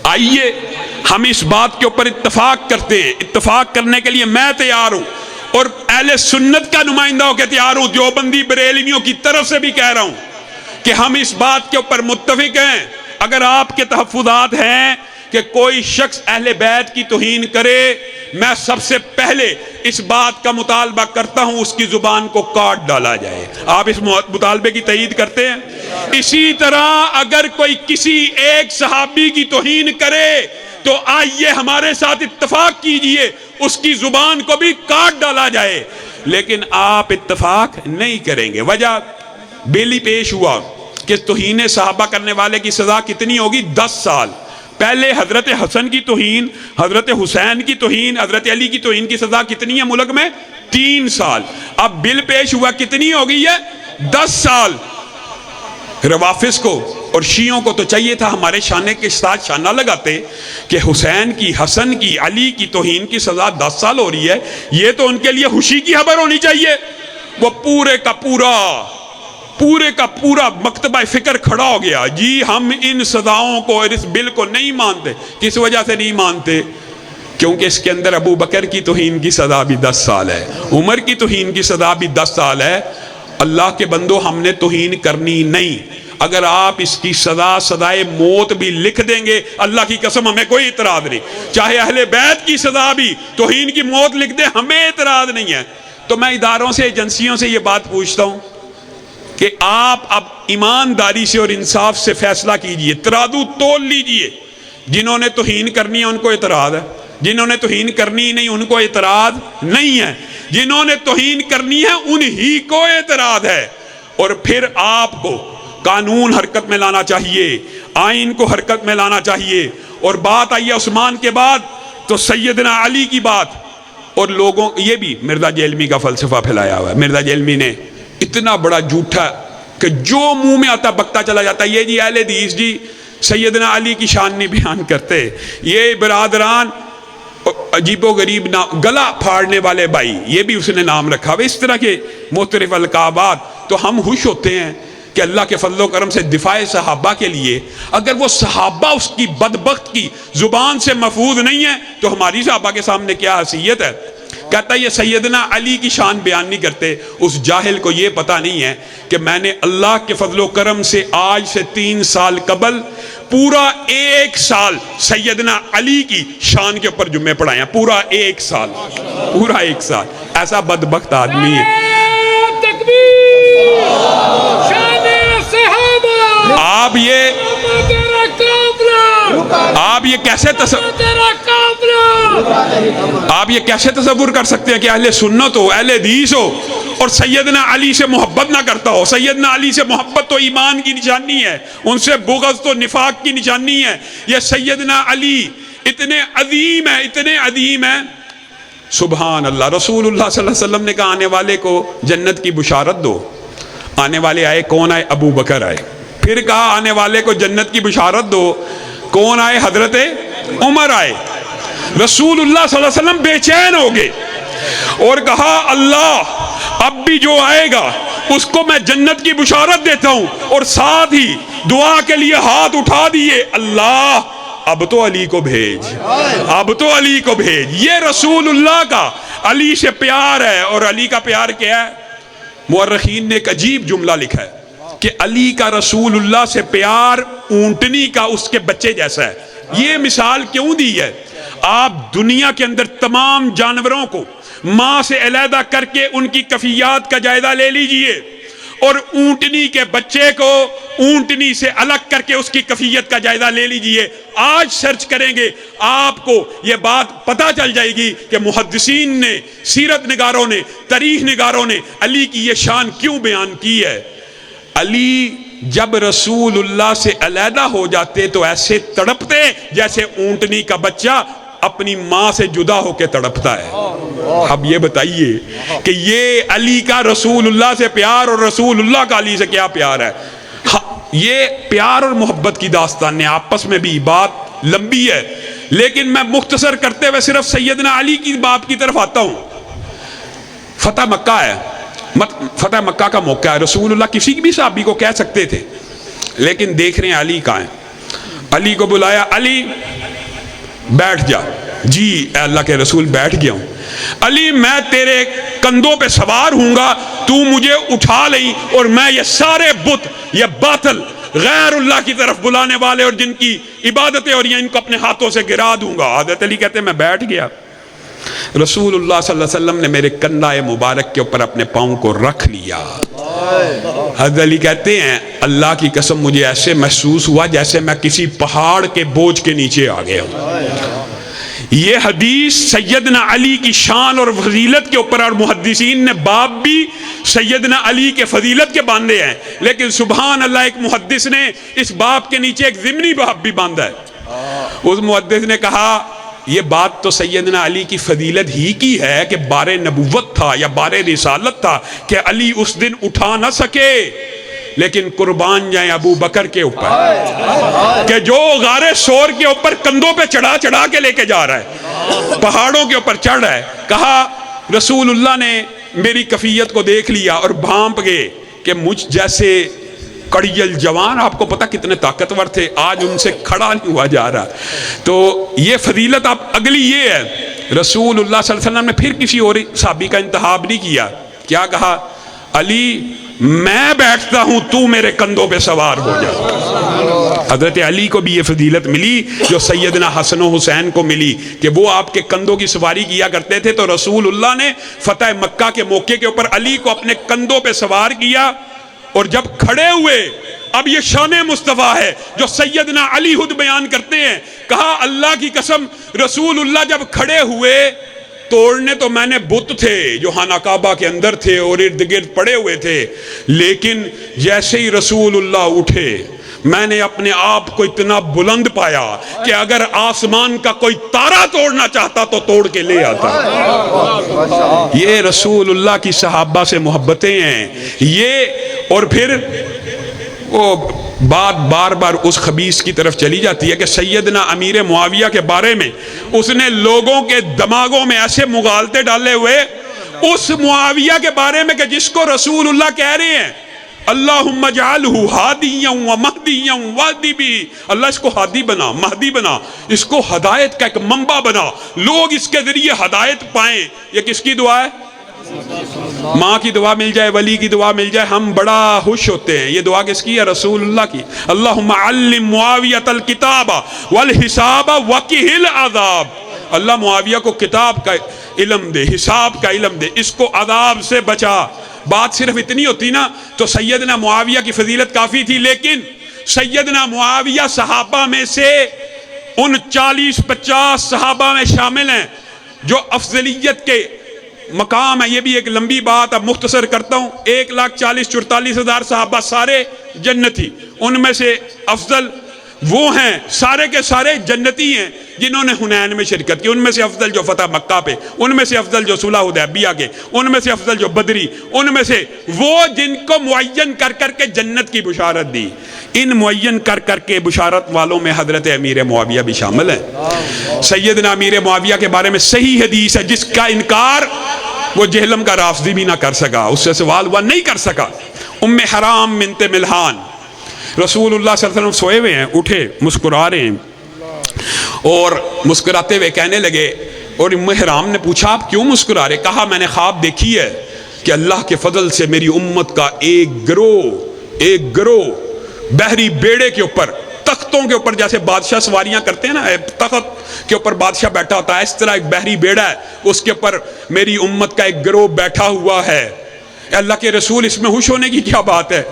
آئیے ہم اس بات کے اوپر اتفاق کرتے ہیں، اتفاق کرنے کے لیے میں تیار ہوں، اور اہل سنت کا نمائندہ ہو کے تیار ہوں، دیوبندی بریلویوں کی طرف سے بھی کہہ رہا ہوں کہ ہم اس بات کے اوپر متفق ہیں۔ اگر آپ کے تحفظات ہیں کہ کوئی شخص اہل بیت کی توہین کرے، میں سب سے پہلے اس بات کا مطالبہ کرتا ہوں اس کی زبان کو کاٹ ڈالا جائے۔ آپ اس مطالبے کی تائید کرتے ہیں؟ اسی طرح اگر کوئی کسی ایک صحابی کی توہین کرے تو آئیے ہمارے ساتھ اتفاق کیجئے اس کی زبان کو بھی کاٹ ڈالا جائے، لیکن آپ اتفاق نہیں کریں گے۔ وجہ بیلی پیش ہوا کہ توہین صحابہ کرنے والے کی سزا کتنی ہوگی؟ 10 سال۔ پہلے حضرت حسن کی توہین، حضرت حسین کی توہین، حضرت علی کی توہین کی سزا کتنی ہے ملک میں؟ 3 سال۔ اب بل پیش ہوا کتنی ہو گئی ہے؟ 10 سال۔ روافظ کو اور شیعوں کو تو چاہیے تھا ہمارے شانے کے ساتھ شانہ لگاتے کہ حسین کی، حسن کی، علی کی توہین کی سزا 10 سال ہو رہی ہے، یہ تو ان کے لیے خوشی کی خبر ہونی چاہیے۔ وہ پورے کا پورا مکتبہ فکر کھڑا ہو گیا، جی ہم ان سزاؤں کو اور اس بل کو نہیں مانتے۔ کس وجہ سے نہیں مانتے؟ کیونکہ اس کے اندر ابو بکر کی توہین کی سزا بھی 10 سال ہے، عمر کی توہین کی سزا بھی 10 سال ہے۔ اللہ کے بندو، ہم نے توہین کرنی نہیں۔ اگر آپ اس کی سزائے موت بھی لکھ دیں گے، اللہ کی قسم ہمیں کوئی اعتراض نہیں۔ چاہے اہل بیت کی سزا بھی توہین کی موت لکھ دیں، ہمیں اعتراض نہیں ہے۔ تو میں اداروں سے، ایجنسیوں سے یہ بات پوچھتا ہوں کہ آپ اب ایمانداری سے اور انصاف سے فیصلہ کیجئے، ترازو تول لیجئے۔ جنہوں نے توہین کرنی ہے ان کو اعتراض ہے، جنہوں نے توہین کرنی نہیں ان کو اعتراض نہیں ہے، جنہوں نے توہین کرنی ہے انہی کو اعتراض ہے۔ اور پھر آپ کو قانون حرکت میں لانا چاہیے، آئین کو حرکت میں لانا چاہیے۔ اور بات آئی ہے عثمان کے بعد تو سیدنا علی کی بات، اور لوگوں یہ بھی مرزا جیلمی کا فلسفہ پھیلایا ہوا ہے۔ مرزا جیلمی نے اتنا بڑا جھوٹا کہ جو منہ میں آتا بکتا چلا جاتا ہے، یہ جی اہل حدیث جی سیدنا علی کی شان نہیں بیان کرتے، یہ برادران عجیب و غریب گلا پھاڑنے والے بھائی، یہ بھی اس نے نام رکھا ہوا۔ اس طرح کے مختلف القابات، تو ہم خوش ہوتے ہیں کہ اللہ کے فضل و کرم سے دفاع صحابہ کے لیے اگر وہ صحابہ اس کی بدبخت کی زبان سے محفوظ نہیں ہے تو ہماری صحابہ کے سامنے کیا حیثیت ہے۔ کہتا ہے یہ سیدنا علی کی شان بیان نہیں کرتے، اس جاہل کو یہ پتہ نہیں ہے کہ میں نے اللہ کے فضل و کرم سے آج سے 3 سال قبل پورا 1 سال سیدنا علی کی شان کے اوپر جمعے پڑھائے ہیں، پورا 1 سال، پورا 1 سال۔ ایسا بدبخت آدمی ہے۔ آپ یہ کیسے تصور کر سکتے ہیں کہ اہل سنت ہو، اہل حدیث ہو اور سیدنا علی سے محبت نہ کرتا ہو؟ سیدنا علی سے محبت تو ایمان کی نشانی ہے، ان سے بغض تو نفاق کی نشانی ہے۔ یہ سیدنا علی اتنے عظیم ہیں، اتنے عظیم ہیں، سبحان اللہ۔ رسول اللہ صلی اللہ علیہ وسلم نے کہا آنے والے کو جنت کی بشارت دو۔ آنے والے آئے، کون آئے؟ ابو بکر آئے۔ پھر کہا آنے والے کو جنت کی بشارت دو، کون آئے؟ حضرت عمر آئے۔ رسول اللہ صلی اللہ علیہ وسلم بے چین ہو گئے اور کہا اللہ اب بھی جو آئے گا اس کو میں جنت کی بشارت دیتا ہوں، اور ساتھ ہی دعا کے لیے ہاتھ اٹھا دیے، اللہ اب تو علی کو بھیج، اب تو علی کو بھیج۔ یہ رسول اللہ کا علی سے پیار ہے۔ اور علی کا پیار کیا ہے؟ مورخین نے ایک عجیب جملہ لکھا ہے کہ علی کا رسول اللہ سے پیار اونٹنی کا اس کے بچے جیسا ہے۔ یہ مثال کیوں دی ہے؟ آپ دنیا کے اندر تمام جانوروں کو ماں سے علیحدہ کر کے ان کی کفیات کا جائزہ لے لیجئے، اور اونٹنی کے بچے کو اونٹنی سے الگ کر کے اس کی کفیت کا جائزہ لے لیجئے۔ آج سرچ کریں گے آپ کو یہ بات پتہ چل جائے گی کہ محدثین نے، سیرت نگاروں نے، تاریخ نگاروں نے علی کی یہ شان کیوں بیان کی ہے۔ علی جب رسول اللہ سے علیحدہ ہو جاتے تو ایسے تڑپتے جیسے اونٹنی کا بچہ اپنی ماں سے جدا ہو کے تڑپتا ہے۔ اب یہ بتائیے کہ یہ علی کا رسول اللہ سے پیار اور رسول اللہ کا علی سے کیا پیار ہے۔ یہ پیار اور محبت کی داستان ہے، آپس میں بھی بات لمبی ہے، لیکن میں مختصر کرتے ہوئے صرف سیدنا علی کی بات کی طرف آتا ہوں۔ فتح مکہ ہے، فتح مکہ کا موقع ہے۔ رسول اللہ کسی بھی صحابی کو کہہ سکتے تھے، لیکن دیکھ رہے ہیں علی کہاں ہیں۔ علی کو بلایا، علی بیٹھ جا۔ جی اے اللہ کے رسول بیٹھ گیا ہوں۔ علی میں تیرے کندھوں پہ سوار ہوں گا، تو مجھے اٹھا لیں اور میں یہ سارے بت، یہ باطل غیر اللہ کی طرف بلانے والے اور جن کی عبادتیں اور یہ ان کو اپنے ہاتھوں سے گرا دوں گا۔ حضرت علی کہتے ہیں میں بیٹھ گیا، رسول اللہ صلی اللہ علیہ وسلم نے میرے کندھے مبارک کے اوپر اپنے پاؤں کو رکھ لیا۔ حضرت علی کہتے ہیں اللہ کی قسم مجھے ایسے محسوس ہوا جیسے میں کسی پہاڑ کے بوجھ کے نیچے آ گیا ہوں۔ یہ حدیث سیدنا علی کی شان اور فضیلت کے اوپر، اور محدثین نے باب بھی سیدنا علی کے فضیلت کے باندھے ہیں، لیکن سبحان اللہ ایک محدث نے اس باب کے نیچے ایک ضمنی باب بھی باندھا ہے، اس محدث نے کہا یہ بات تو سیدنا علی کی فضیلت ہی کی ہے کہ بار نبوت تھا یا بار رسالت تھا کہ علی اس دن اٹھا نہ سکے، لیکن قربان جائیں ابو بکر کے اوپر کہ جو غار سور کے اوپر کندھوں پہ چڑھا چڑھا کے لے کے جا رہا ہے، پہاڑوں کے اوپر چڑھ رہا ہے۔ کہا رسول اللہ نے میری کفیت کو دیکھ لیا اور بھانپ گئے کہ مجھ جیسے کڑیل جوان، آپ کو پتہ کتنے طاقتور تھے، آج ان سے کھڑا نہیں ہوا جا رہا۔ تو یہ فضیلت اب اگلی یہ ہے، رسول اللہ صلی اللہ علیہ وسلم نے پھر کسی اور صحابی کا انتخاب نہیں کیا، کیا کہا؟ علی میں بیٹھتا ہوں، تو میرے کندھوں پہ سوار ہو جا۔ حضرت علی کو بھی یہ فضیلت ملی جو سیدنا حسن و حسین کو ملی کہ وہ آپ کے کندھوں کی سواری کیا کرتے تھے، تو رسول اللہ نے فتح مکہ کے موقع کے اوپر علی کو اپنے کندھوں پہ سوار کیا، اور جب کھڑے ہوئے، اب یہ شان مصطفیٰ ہے جو سیدنا علی خود بیان کرتے ہیں، کہا اللہ کی قسم رسول اللہ جب کھڑے ہوئے، توڑنے تو میں نے بت تھے جو خانہ کعبہ کے اندر تھے اور ارد گرد پڑے ہوئے تھے، لیکن جیسے ہی رسول اللہ اٹھے میں نے اپنے آپ کو اتنا بلند پایا کہ اگر آسمان کا کوئی تارا توڑنا چاہتا تو توڑ کے لے آتا۔ یہ رسول اللہ کی صحابہ سے محبتیں ہیں یہ، اور پھر وہ بات بار بار اس خبیث کی طرف چلی جاتی ہے کہ سیدنا امیر معاویہ کے بارے میں اس نے لوگوں کے دماغوں میں ایسے مغالطے ڈالے ہوئے اس معاویہ کے بارے میں کہ جس کو رسول اللہ کہہ رہے ہیں اللہم اجعلہ ہادیا و مہدیا واہدی بھی، اللہ اس کو ہادی بنا، مہدی بنا، اس کو ہدایت کا ایک منبع بنا، لوگ اس کے ذریعے ہدایت پائیں۔ یہ کس کی دعا ہے؟ ماں کی دعا مل جائے، ولی کی دعا مل جائے، ہم بڑا خوش ہوتے ہیں۔ یہ دعا کس کی ہے؟ رسول اللہ کی۔ اللہم علم معاویۃ الکتاب والحساب وقہ العذاب، اللہ معاویہ کو کتاب کا علم دے، حساب کا علم دے، اس کو عذاب سے بچا۔ بات صرف اتنی ہوتی نا تو سیدنا معاویہ کی فضیلت کافی تھی، لیکن سیدنا معاویہ صحابہ میں سے ان 40-50 صحابہ میں شامل ہیں جو افضلیت کے مقام ہے۔ یہ بھی ایک لمبی بات، اب مختصر کرتا ہوں۔ 1,40,44,000 صحابہ سارے جنتی، ان میں سے افضل وہ ہیں، سارے کے سارے جنتی ہیں جنہوں نے حنین میں شرکت کی، ان میں سے افضل جو فتح مکہ پہ، ان میں سے افضل جو صلح حدیبیہ کے، ان میں سے افضل جو بدری، ان میں سے وہ جن کو معین کر کر کے جنت کی بشارت دی۔ ان معین کر کر کے بشارت والوں میں حضرت امیر معاویہ بھی شامل ہیں۔ سیدنا امیر معاویہ کے بارے میں صحیح حدیث ہے جس کا انکار وہ جہلم کا رافضی بھی نہ کر سکا، اس سے سوال وہ نہیں کر سکا۔ ام حرام بنت ملحان، رسول اللہ صلی اللہ علیہ وسلم سوئے ہوئے ہیں، اٹھے مسکرا رہے ہیں اور مسکراتے ہوئے کہنے لگے، اور ام حرام نے پوچھا آپ کیوں مسکرا رہے؟ کہا میں نے خواب دیکھی ہے کہ اللہ کے فضل سے میری امت کا ایک گروہ بحری بیڑے کے اوپر، تختوں کے اوپر جیسے بادشاہ سواریاں کرتے ہیں نا، تخت کے اوپر بادشاہ بیٹھا ہوتا ہے، اس طرح ایک بحری بیڑا ہے، اس کے اوپر میری امت کا ایک گروہ بیٹھا ہوا ہے۔ اللہ کے رسول اس میں خوش ہونے کی کیا بات ہے؟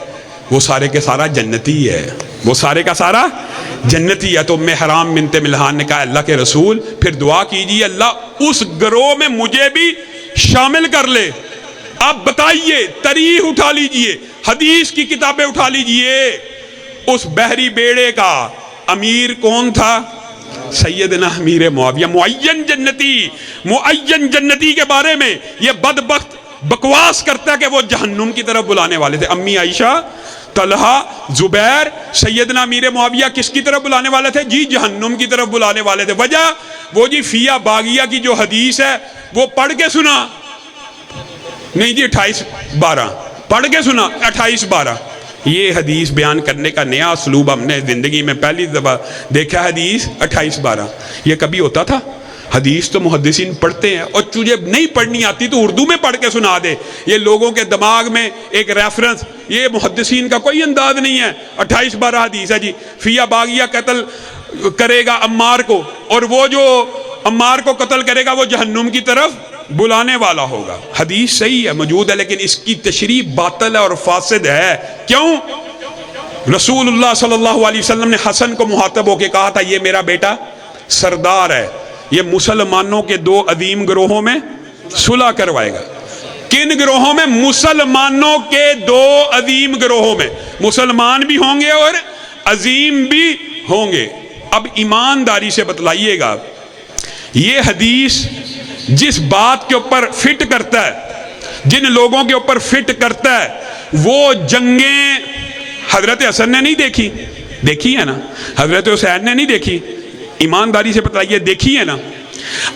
وہ سارے کے سارا جنتی ہے، وہ سارے کا سارا جنتی ہے۔ تو ام حرام بنت ملحان نے کہا اللہ کے رسول پھر دعا کیجیے اللہ اس گروہ میں مجھے بھی شامل کر لے۔ آپ بتائیے، تاریخ اٹھا لیجئے، حدیث کی کتابیں اٹھا لیجئے، اس بحری بیڑے کا امیر کون تھا؟ سیدنا امیر معاویہ، معین جنتی کے بارے میں یہ بدبخت بکواس کرتا ہے کہ وہ جہنم کی طرف بلانے والے تھے۔ امی عائشہ، طلحہ، زبیر، سیدنا امیر معاویہ کس کی طرف بلانے والے تھے؟ جی جہنم کی طرف بلانے والے تھے۔ وجہ وہ جی فیہ باغیہ کی جو حدیث ہے وہ پڑھ کے سنا نہیں جی 28-12 پڑھ کے سنا 28-12 یہ حدیث بیان کرنے کا نیا اسلوب ہم نے زندگی میں پہلی دفعہ دیکھا۔ حدیث 28-12 یہ کبھی ہوتا تھا؟ حدیث تو محدثین پڑھتے ہیں، اور تجھے نہیں پڑھنی آتی تو اردو میں پڑھ کے سنا دے۔ یہ لوگوں کے دماغ میں ایک ریفرنس، یہ محدثین کا کوئی انداز نہیں ہے۔ 28-12 حدیث ہے جی، فیہ باغیہ قتل کرے گا عمار کو، اور وہ جو عمار کو قتل کرے گا وہ جہنم کی طرف بلانے والا ہوگا۔ حدیث صحیح ہے، موجود ہے، لیکن اس کی تشریح باطل ہے اور فاسد ہے۔ کیوں؟ رسول اللہ صلی اللہ علیہ وسلم نے حسن کو مخاطب ہو کے کہا تھا یہ میرا بیٹا سردار ہے، یہ مسلمانوں کے 2 عظیم گروہوں میں صلح کروائے گا۔ کن گروہوں میں؟ مسلمانوں کے 2 عظیم گروہوں میں، مسلمان بھی ہوں گے اور عظیم بھی ہوں گے۔ اب ایمانداری سے بتلائیے گا، یہ حدیث جس بات کے اوپر فٹ کرتا ہے، جن لوگوں کے اوپر فٹ کرتا ہے، وہ جنگیں حضرت حسن نے نہیں دیکھی، دیکھی ہے نا؟ حضرت حسین نے نہیں دیکھی، ایمانداری سے بتائیے دیکھی ہے نا؟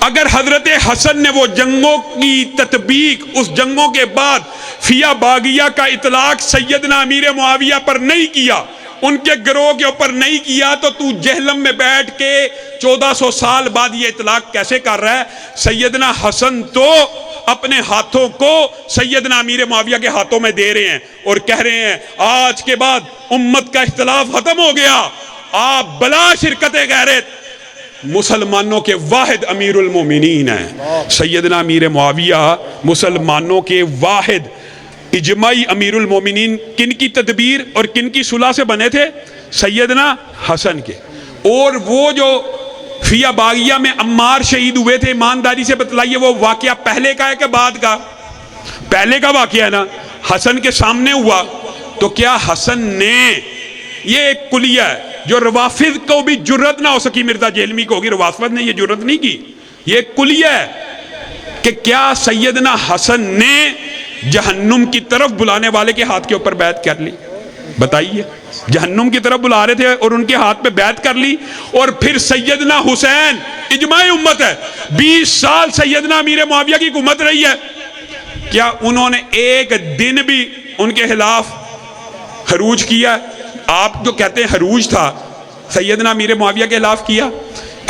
اگر حضرت حسن نے وہ جنگوں کی تطبیق اس جنگوں کے بعد فیہ باغیہ کا اطلاق سیدنا امیر معاویہ پر نہیں کیا، ان کے گروہ کے اوپر نہیں کیا، تو تو جہلم میں بیٹھ کے 1400 سال بعد یہ اطلاق کیسے کر رہا ہے؟ سیدنا حسن تو اپنے ہاتھوں کو سیدنا امیر معاویہ کے ہاتھوں میں دے رہے ہیں اور کہہ رہے ہیں آج کے بعد امت کا اختلاف ختم ہو گیا، آپ بلا شرکت غیرت مسلمانوں کے واحد امیر المومنین ہیں۔ سیدنا امیر معاویہ مسلمانوں کے واحد اجماعی امیر المومنین کن کی تدبیر اور کن کی صلح سے بنے تھے؟ سیدنا حسن کے۔ اور وہ جو فیہ باغیہ میں عمار شہید ہوئے تھے، ایمانداری سے بتلائیے وہ واقعہ پہلے کا ہے کہ بعد کا؟ پہلے کا واقعہ ہے نا، حسن کے سامنے ہوا۔ تو کیا حسن نے، یہ ایک کلیہ ہے جو روافض کو بھی جرت نہ ہو سکی، مرزا جہلمی کو ہوگی، روافض نے یہ جرت نہیں کی، یہ ایک کلیہ ہے کہ کیا سیدنا حسن نے جہنم کی طرف بلانے والے کے ہاتھ کے اوپر بیعت کر لی؟ بتائیے، جہنم کی طرف بلا رہے تھے اور ان کے ہاتھ پہ بیعت کر لی۔ اور پھر سیدنا حسین، اجماع امت ہے، 20 سال سیدنا امیر معاویہ کی حکومت رہی ہے، کیا انہوں نے ایک دن بھی ان کے خلاف خروج کیا؟ آپ جو کہتے ہیں خروج تھا، سیدنا امیر معاویہ کے خلاف کیا؟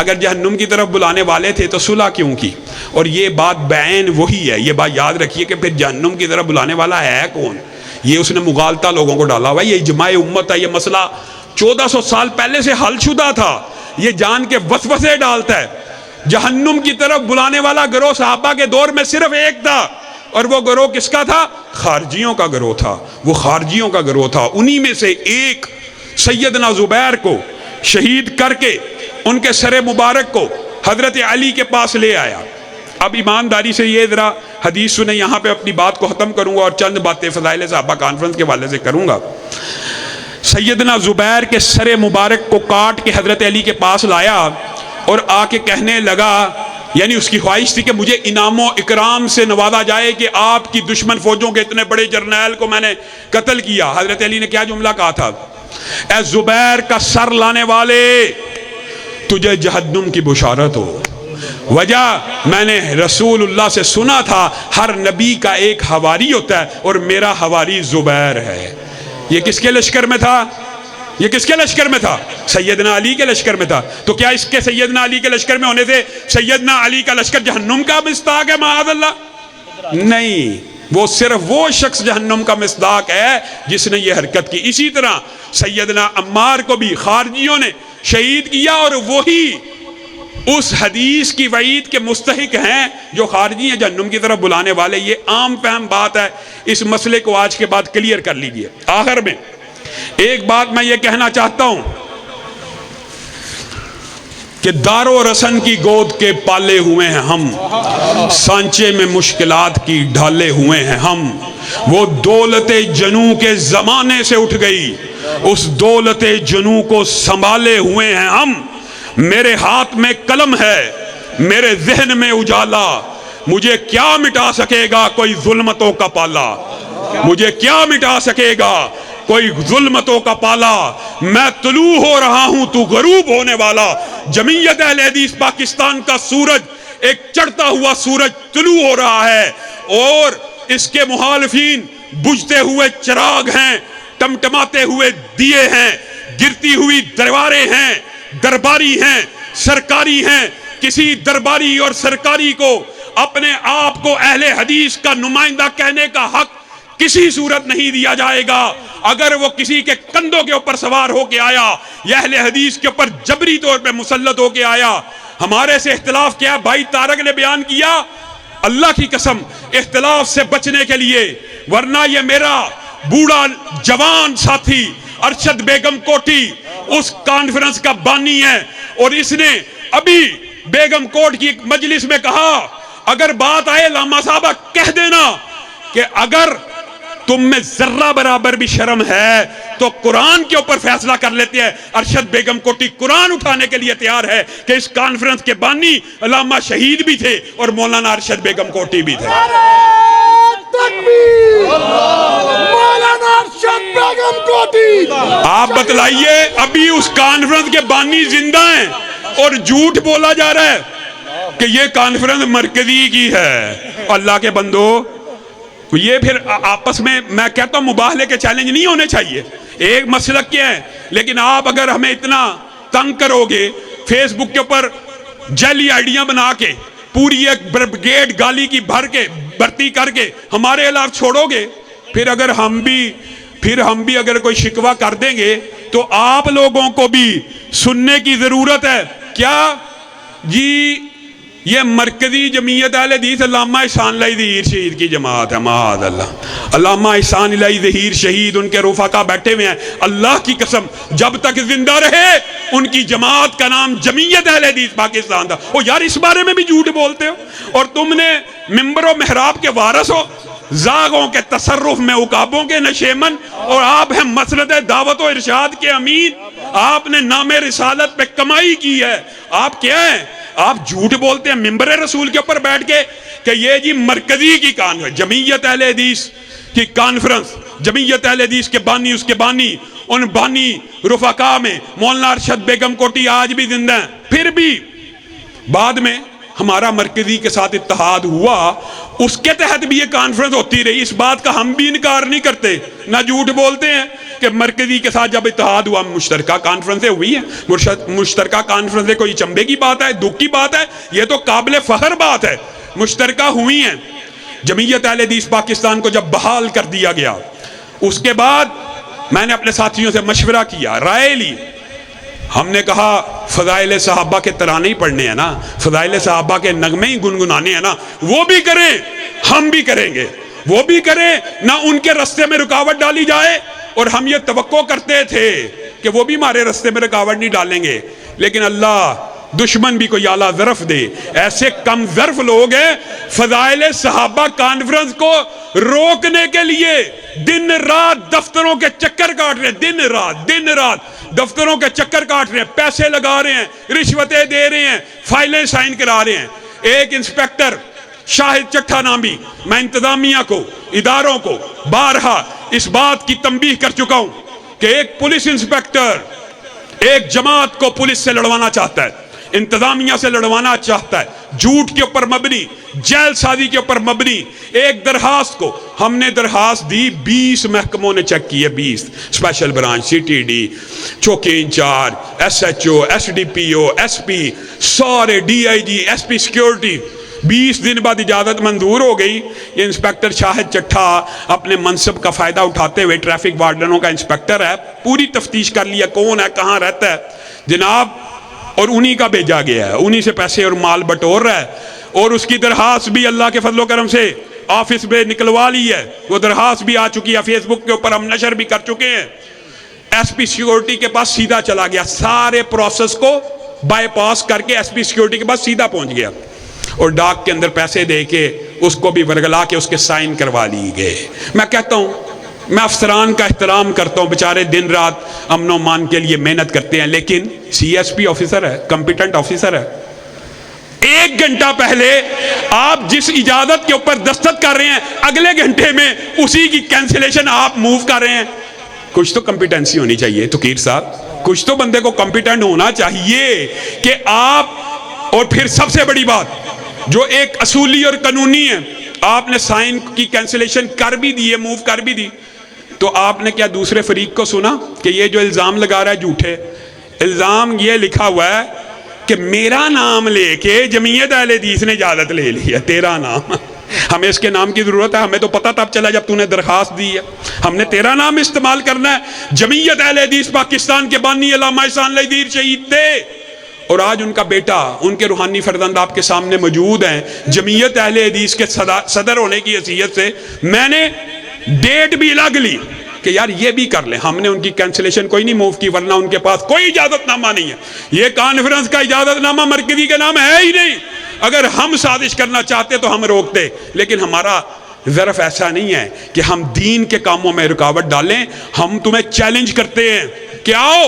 اگر جہنم کی طرف بلانے والے تھے تو صلح کیوں کی؟ اور یہ بات بعین وہی ہے، یہ بات یاد رکھیے کہ پھر جہنم کی طرف بلانے والا ہے کون؟ یہ اس نے مغالطہ لوگوں کو ڈالا ہوا ہے، یہ اجماع امت ہے، یہ مسئلہ 1400 سال پہلے سے حل شدہ تھا، یہ جان کے وسوسے ڈالتا ہے۔ جہنم کی طرف بلانے والا گروہ صحابہ کے دور میں صرف ایک تھا، اور وہ گروہ کس کا تھا؟ خارجیوں کا گروہ تھا، وہ خارجیوں کا گروہ تھا۔ انہی میں سے ایک سیدنا زبیر کو شہید کر کے ان کے سر مبارک کو حضرت علی کے پاس لے آیا۔ اب ایمانداری سے یہ ذرا حدیث سنیں، یہاں پہ اپنی بات کو ختم کروں گا اور چند باتیں فضائل صحابہ کانفرنس کے حوالے سے کروں گا۔ سیدنا زبیر کے سر مبارک کو کاٹ کے حضرت علی کے پاس لایا اور آ کے کہنے لگا، یعنی اس کی خواہش تھی کہ مجھے انعام و اکرام سے نوازا جائے کہ آپ کی دشمن فوجوں کے اتنے بڑے جرنیل کو میں نے قتل کیا۔ حضرت علی نے کیا جملہ کہا تھا؟ اے زبیر کا سر لانے والے، تجھے جہنم کی بشارت ہو۔ وجہ میں نے رسول اللہ سے سنا تھا ہر نبی کا ایک حواری ہوتا ہے اور میرا حواری زبیر ہے۔ یہ کس کے لشکر میں تھا؟ یہ کس کے لشکر میں تھا؟ سیدنا علی کے لشکر میں تھا۔ تو کیا اس کے سیدنا علی کے لشکر میں ہونے سے سیدنا علی کا لشکر جہنم کا مصداق ہے؟ معاذ اللہ، نہیں، وہ صرف وہ شخص جہنم کا مصداق ہے جس نے یہ حرکت کی۔ اسی طرح سیدنا عمار کو بھی خارجیوں نے شہید کیا، اور وہی اس حدیث کی وعید کے مستحق ہیں جو خارجی ہیں جہنم کی طرف بلانے والے۔ یہ عام فہم بات ہے، اس مسئلے کو آج کے بعد کلیئر کر لیجئے۔ آخر میں ایک بات میں یہ کہنا چاہتا ہوں کہ دار و رسن کی گود کے پالے ہوئے ہیں ہم، سانچے میں مشکلات کی ڈھالے ہوئے ہیں ہم۔ وہ دولت جنوں کے زمانے سے اٹھ گئی، اس دولت جنوں کو سنبھالے ہوئے ہیں ہم۔ میرے ہاتھ میں قلم ہے، میرے ذہن میں اجالا، مجھے کیا مٹا سکے گا کوئی ظلمتوں کا پالا؟ مجھے کیا مٹا سکے گا کوئی ظلمتوں کا پالا؟ میں طلوع ہو رہا ہوں تو غروب ہونے والا۔ جمعیت اہل حدیث پاکستان کا سورج، ایک چڑھتا ہوا سورج طلوع ہو رہا ہے، اور اس کے مخالفین بجھتے ہوئے چراغ ہیں، ٹمٹماتے ہوئے دیے ہیں، گرتی ہوئی دیواریں ہیں، درباری ہیں، سرکاری ہیں۔ کسی درباری اور سرکاری کو اپنے آپ کو اہل حدیث کا نمائندہ کہنے کا حق کسی صورت نہیں دیا جائے گا۔ اگر وہ کسی کے کندھوں کے اوپر سوار ہو کے آیا یا اہل حدیث کے اوپر جبری طور پہ مسلط ہو کے آیا، ہمارے سے اختلاف کیا بھائی طارق نے بیان کیا، اللہ کی قسم اختلاف سے بچنے کے لیے، ورنہ یہ میرا بوڑھا جوان ساتھی ارشد بیگم کوٹی اس کانفرنس کا بانی ہے، اور اس نے ابھی بیگم کوٹ کی ایک مجلس میں کہا اگر بات آئے لاما صاحبہ کہہ دینا کہ اگر تم میں ذرہ برابر بھی شرم ہے تو قرآن کے اوپر فیصلہ کر لیتے ہیں. ارشد بیگم کوٹی قرآن اٹھانے کے لیے تیار ہے کہ اس کانفرنس کے بانی علامہ شہید بھی تھے اور مولانا ارشد بیگم کوٹی بھی تھے. مولانا ارشد بیگم کوٹی. آپ بتلائیے ابھی اس کانفرنس کے بانی زندہ ہیں اور جھوٹ بولا جا رہا ہے کہ یہ کانفرنس مرکزی کی ہے. اللہ کے بندو، یہ پھر آپس میں کہتا ہوں مباہلے کے چیلنج نہیں ہونے چاہیے. ایک مسلک کے ہیں، لیکن آپ اگر ہمیں اتنا تنگ کرو گے فیس بک کے اوپر جعلی آئیڈیاں بنا کے پوری ایک بریگیڈ گالی کی بھرتی کر کے ہمارے خلاف چھوڑو گے، پھر ہم بھی اگر کوئی شکوہ کر دیں گے تو آپ لوگوں کو بھی سننے کی ضرورت ہے. کیا جی یہ مرکزی جمعیت اہل حدیث علامہ احسان الہی ظہیر شہید کی جماعت ہے. معاذ اللہ. علامہ احسان الہی ظہیر شہید، ان کے رفقا بیٹھے ہوئے ہیں. اللہ کی قسم جب تک زندہ رہے ان کی جماعت کا نام جمعیت اہل حدیث پاکستان تھا. او یار اس بارے میں بھی جھوٹ بولتے ہو اور تم نے ممبر و محراب کے وارث ہو، زاغوں کے تصرف میں عقابوں کے نشیمن، اور آپ ہیں مسند دعوت و ارشاد کے امین. آپ نے نام رسالت پہ کمائی کی ہے. آپ کیا ہیں؟ آپ جھوٹ بولتے ہیں ممبر رسول کے اوپر بیٹھ کے کہ یہ جی مرکزی کی کانفرنس، جمعیت اہل حدیث کی کانفرنس، جمعیت اہل حدیث کے بانی، اس کے بانی، ان بانی رفقا میں مولانا ارشد بیگم کوٹی آج بھی زندہ ہیں. پھر بھی بعد میں ہمارا مرکزی کے ساتھ اتحاد ہوا، اس کے تحت بھی یہ کانفرنس ہوتی رہی. اس بات کا ہم بھی انکار نہیں کرتے، نہ جھوٹ بولتے ہیں کہ مرکزی کے ساتھ جب اتحاد ہوا مشترکہ کانفرنسیں ہوئی ہیں. مشترکہ کانفرنسیں کوئی چمبے کی بات ہے، دکھ کی بات ہے؟ یہ تو قابل فخر بات ہے. مشترکہ ہوئی ہیں. جمعیت اہل حدیث پاکستان کو جب بحال کر دیا گیا، اس کے بعد میں نے اپنے ساتھیوں سے مشورہ کیا، رائے لی. ہم نے کہا فضائل صحابہ کے ترانے ہی پڑھنے ہیں نا، فضائل صحابہ کے نغمے ہی گنگنانے ہیں نا، وہ بھی کریں، ہم بھی کریں گے. وہ بھی کریں، نہ ان کے رستے میں رکاوٹ ڈالی جائے. اور ہم یہ توقع کرتے تھے کہ وہ بھی ہمارے رستے میں رکاوٹ نہیں ڈالیں گے، لیکن اللہ دشمن بھی کوئی اعلیٰ ظرف دے. ایسے کم ظرف لوگ ہیں فضائل صحابہ کانفرنس کو روکنے کے لیے دن رات دفتروں کے چکر کاٹ رہے ہیں. دن رات دفتروں کے چکر کاٹ رہے ہیں، پیسے لگا رہے ہیں، رشوتیں دے رہے ہیں، فائلیں سائن کرا رہے ہیں. ایک انسپیکٹر شاہد چٹھا نامی، میں انتظامیہ کو، اداروں کو بارہا اس بات کی تنبیہ کر چکا ہوں کہ ایک پولیس انسپیکٹر ایک جماعت کو پولیس سے لڑوانا چاہتا ہے، انتظامیہ سے لڑوانا چاہتا ہے، جھوٹ کے اوپر مبنی، جیل سازی کے اوپر مبنی ایک درخواست کو ہم نے درخواست دی. 20 محکموں نے چیک کی ہے، 20 special branch, C T D, چوکی incharge, S H O, S D P O, S P, سارے D I G, S P security. 20 دن بعد اجازت منظور ہو گئی. یہ انسپیکٹر شاہد چٹھا اپنے منصب کا فائدہ اٹھاتے ہوئے ٹریفک وارڈنوں کا انسپیکٹر ہے، پوری تفتیش کر لیا کون ہے، کہاں رہتا ہے جناب، اور انہی کا بھیجا گیا ہے، انہی سے پیسے اور مال بٹور رہا ہے. اور اس کی درخواست بھی اللہ کے فضل و کرم سے آفس میں نکلوا لی ہے، وہ درخواست بھی آ چکی ہے، فیس بک کے اوپر ہم نشر بھی کر چکے ہیں. ایس پی سیکیورٹی کے پاس سیدھا چلا گیا، سارے پروسیس کو بائی پاس کر کے ایس پی سیکیورٹی کے پاس سیدھا پہنچ گیا، اور ڈاک کے اندر پیسے دے کے اس کو بھی ورگلا کے اس کے سائن کروا لی گئے. میں کہتا ہوں میں افسران کا احترام کرتا ہوں، بیچارے دن رات امن و امان کے لیے محنت کرتے ہیں، لیکن سی ایس پی آفیسر ہے، کمپیٹنٹ آفیسر ہے. 1 گھنٹہ پہلے آپ جس اجازت کے اوپر دستخط کر رہے ہیں، اگلے گھنٹے میں اسی کی کینسلیشن آپ موو کر رہے ہیں. کچھ تو کمپیٹنسی ہونی چاہیے توقیر صاحب، کچھ تو بندے کو کمپیٹنٹ ہونا چاہیے کہ آپ. اور پھر سب سے بڑی بات جو ایک اصولی اور قانونی ہے، آپ نے سائن کی کینسلیشن کر بھی دی ہے، موو کر بھی دی، تو آپ نے کیا دوسرے فریق کو سنا کہ یہ جو الزام لگا رہا ہے جھوٹے؟ الزام یہ لکھا ہوا ہے کہ میرا نام لے کے جمعیت اہل حدیث نے اجازت لے لی ہے. تیرا نام، ہمیں اس کے نام کی ضرورت ہے؟ ہمیں تو پتہ تب چلا جب تو نے درخواست دی ہے. ہم نے تیرا نام استعمال کرنا ہے. جمعیت اہل حدیث پاکستان کے بانی علامہ احسان الہی ظہیر شہید تھے، اور آج ان کا بیٹا، ان کے روحانی فرزند آپ کے سامنے موجود ہیں. جمعیت اہل حدیث کے صدر ہونے کی حیثیت سے میں نے ڈیٹ بھی الگ لی کہ یار یہ بھی کر لیں. ہم نے ان کی کینسلیشن کوئی نہیں موو کی، ورنہ ان کے پاس کوئی اجازت نامہ نہیں ہے. یہ کانفرنس کا اجازت نامہ مرکزی کے نام ہے ہی نہیں. اگر ہم سازش کرنا چاہتے تو ہم روکتے، لیکن ہمارا ظرف ایسا نہیں ہے کہ ہم دین کے کاموں میں رکاوٹ ڈالیں، ہم تمہیں چیلنج کرتے ہیں کہ آؤ،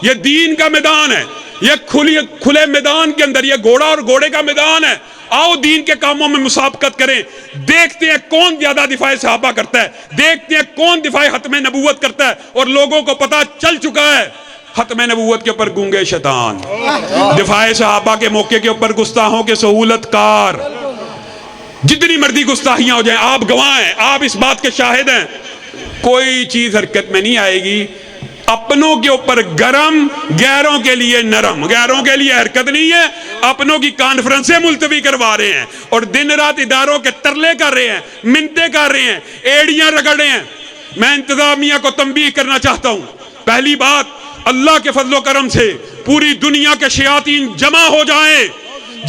یہ دین کا میدان ہے، یہ کھلے میدان کے اندر، یہ گھوڑا اور گھوڑے کا میدان ہے، آؤ دین کے کاموں میں مسابقت کریں، دیکھتے ہیں کون زیادہ دفاع صحابہ کرتا ہے، دیکھتے ہیں کون دفاع ختم نبوت کرتا ہے۔ اور لوگوں کو پتہ چل چکا ہے ختم نبوت کے اوپر گونگے شیطان، دفاع صحابہ کے موقع کے اوپر گستاخوں کے سہولت کار، جتنی مرضی گستاخیاں ہو جائیں، آپ گواہ ہیں، آپ اس بات کے شاہد ہیں، کوئی چیز حرکت میں نہیں آئے گی۔ اپنوں کے اوپر گرم، غیروں کے لیے نرم، غیروں کے لیے حرکت نہیں ہے، اپنوں کی کانفرنسیں ملتوی کروا رہے ہیں اور دن رات اداروں کے ترلے کر رہے ہیں، منتیں کر رہے ہیں، ایڑیاں رگڑ رہے ہیں۔ میں انتظامیہ کو تنبیہ کرنا چاہتا ہوں، پہلی بات، اللہ کے فضل و کرم سے پوری دنیا کے شیاطین جمع ہو جائیں،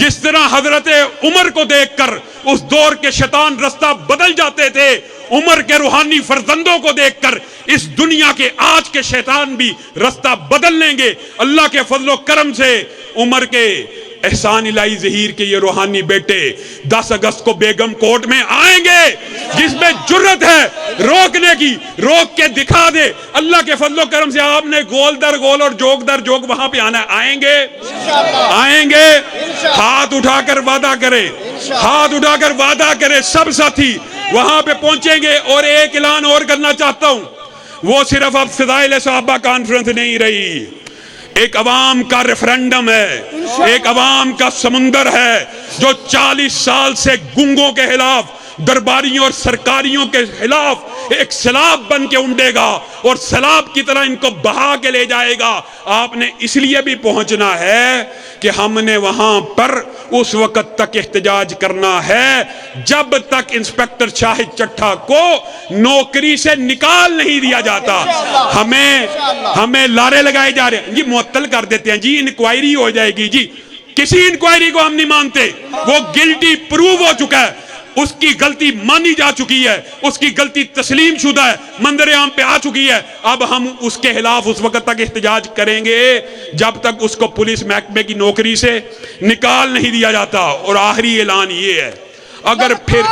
جس طرح حضرت عمر کو دیکھ کر اس دور کے شیطان رستہ بدل جاتے تھے، عمر کے روحانی فرزندوں کو دیکھ کر اس دنیا کے آج کے شیطان بھی رستہ بدل لیں گے۔ اللہ کے فضل و کرم سے عمر کے احسان الہی ظہیر کے یہ روحانی بیٹے 10 اگست کو بیگم کوٹ میں آئیں گے، جس میں جرت ہے روکنے کی، روک کے دکھا دے۔ اللہ کے فضل و کرم سے آپ نے گول در گول اور جوگ در جوگ وہاں پہ آنا ہے، آئیں گے، آئیں گے، ہاتھ اٹھا کر وعدہ کریں، ہاتھ اٹھا کر وعدہ کریں، سب ساتھی وہاں پہ پہنچیں گے۔ اور ایک اعلان اور کرنا چاہتا ہوں، وہ صرف اب فضائل صحابہ کانفرنس نہیں رہی، ایک عوام کا ریفرنڈم ہے، ایک عوام کا سمندر ہے جو 40 سال سے گنگوں کے خلاف، درباریوں اور سرکاریوں کے خلاف ایک سیلاب بن کے امڈے گا اور سیلاب کی طرح ان کو بہا کے لے جائے گا۔ آپ نے اس لیے بھی پہنچنا ہے کہ ہم نے وہاں پر اس وقت تک احتجاج کرنا ہے جب تک انسپیکٹر شاہد چٹھا کو نوکری سے نکال نہیں دیا جاتا۔ ہمیں لارے لگائے جا رہے ہیں، جی معطل کر دیتے ہیں، جی انکوائری ہو جائے گی، جی کسی انکوائری کو ہم نہیں مانتے، وہ گلٹی پروو ہو چکا ہے، اس کی غلطی مانی جا چکی ہے، اس کی غلطی تسلیم شدہ ہے، منظر عام پہ آ چکی ہے۔ اب ہم اس کے خلاف اس وقت تک احتجاج کریں گے جب تک اس کو پولیس محکمے کی نوکری سے نکال نہیں دیا جاتا۔ اور آخری اعلان یہ ہے، اگر پھر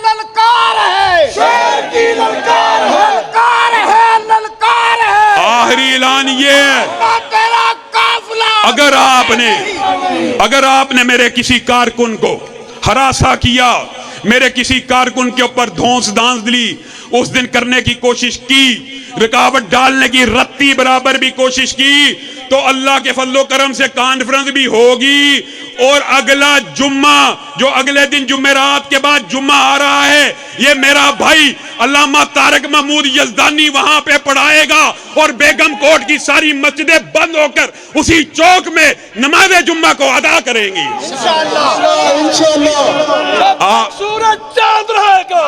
للکار ہے، شیر کی للکار ہے، للکار ہے، للکار ہے، آخری اعلان یہ ہے، تیرا قافلہ اگر آپ نے میرے کسی کارکن کو ہراساں کیا، میرے کسی کارکن کے اوپر دھونس دانس لی، اس دن کرنے کی کوشش کی، رکاوٹ ڈالنے کی رتی برابر بھی کوشش کی، تو اللہ کے فضل و کرم سے کانفرنس بھی ہوگی۔ اور اگلا جمعہ جو اگلے دن جمعرات کے بعد جمعہ آ رہا ہے، یہ میرا بھائی علامہ طارق محمود یزدانی وہاں پہ پڑھائے گا اور بیگم کوٹ کی ساری مسجدیں بند ہو کر اسی چوک میں نماز جمعہ کو ادا کریں گی۔ سورج چاند رہے گا،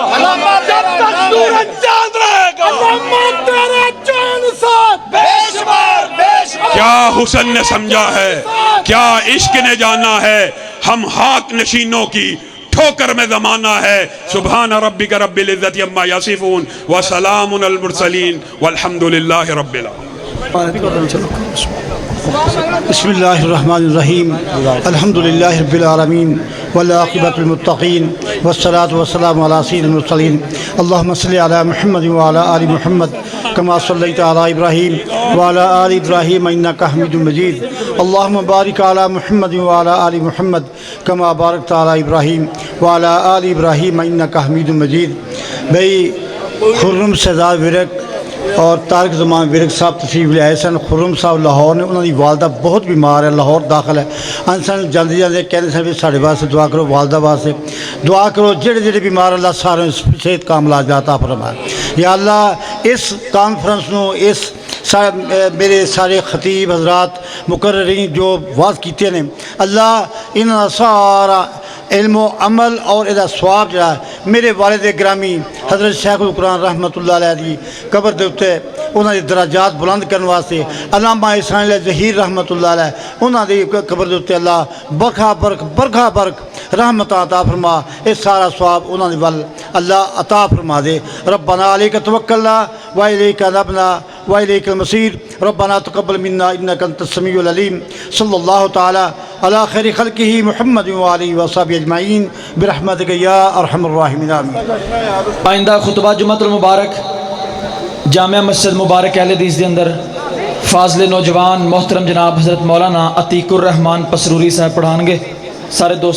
جب تک سورج چاند رہے گا، تیرے چاند ساتھ بے شمار، بے شمار۔ کیا حسن نے سمجھا ہے، کیا عشق نے جانا ہے، ہم ہاتھ نشینوں کی ٹھوکر میں زمانہ ہے۔ سبحان ربک رب العزت عما یصفون وسلام علی المرسلین والحمد للہ رب العالمین۔ بسم اللہ الرحمن الرحیم، الحمدللہ رب العالمین والعاقبۃ للمتقین والصلاة والسلام علی سید المرسلین۔ اللہم صلی علی محمد وعلی آل محمد کما صلیت علی ابراہیم وعلی آل ابراہیم انک حمید مجید۔ اللہم بارک علی محمد وعلی آل محمد کما بارکت علی ابراہیم وعلی آل ابراہیم انک حمید مجید۔ بھئی خرم شہزاد ورک اور طارق زمان ورک صاحب تشریف لے آئے سن۔ خرم صاحب لاہور نے، انہوں کی والدہ بہت بیمار ہے، لاہور داخل ہے۔ انسان جلدی جلدی کہنے سے بھی ساڑھے واسطے دعا کرو، والدہ واسطے دعا کرو، جڑے جڑے بیمار اللہ سارے صحت کاملات عطا فرمائے۔ یا اللہ اس کانفرنس نو، اس میرے سارے خطیب حضرات مقررین جو واز کیتے ہیں، اللہ انہاں سارا علم و عمل اور ادا ثواب جڑا میرے والد گرامی حضرت شیخ القرآن رحمۃ اللہ علیہ دی قبر دے اُتے انہاں دے درجات بلند کرنے واسطے، علامہ احسان اللہ ظہیر رحمۃ اللہ علیہ انہاں دی قبر دے اُتے اللہ برکھا برک رحمت عطا فرما، اے سارا ثواب انہاں دے ول اللہ عطا فرما دے۔ ربنا علیک توکلنا و الیک انبنا وإليك المصير ربنا تقبل منا إنك أنت السميع العليم صلى الله تعالى على خير خلقه محمد وآله وصحبه أجمعين برحمتك يا أرحم الراحمين آمين. آئندہ خطبہ جمعۃ المبارک جامعہ مسجد مبارک اہل حدیث دے اندر فاضل نوجوان محترم جناب حضرت مولانا عتیق الرحمان پسروری صاحب پڑھان گے. سارے دوست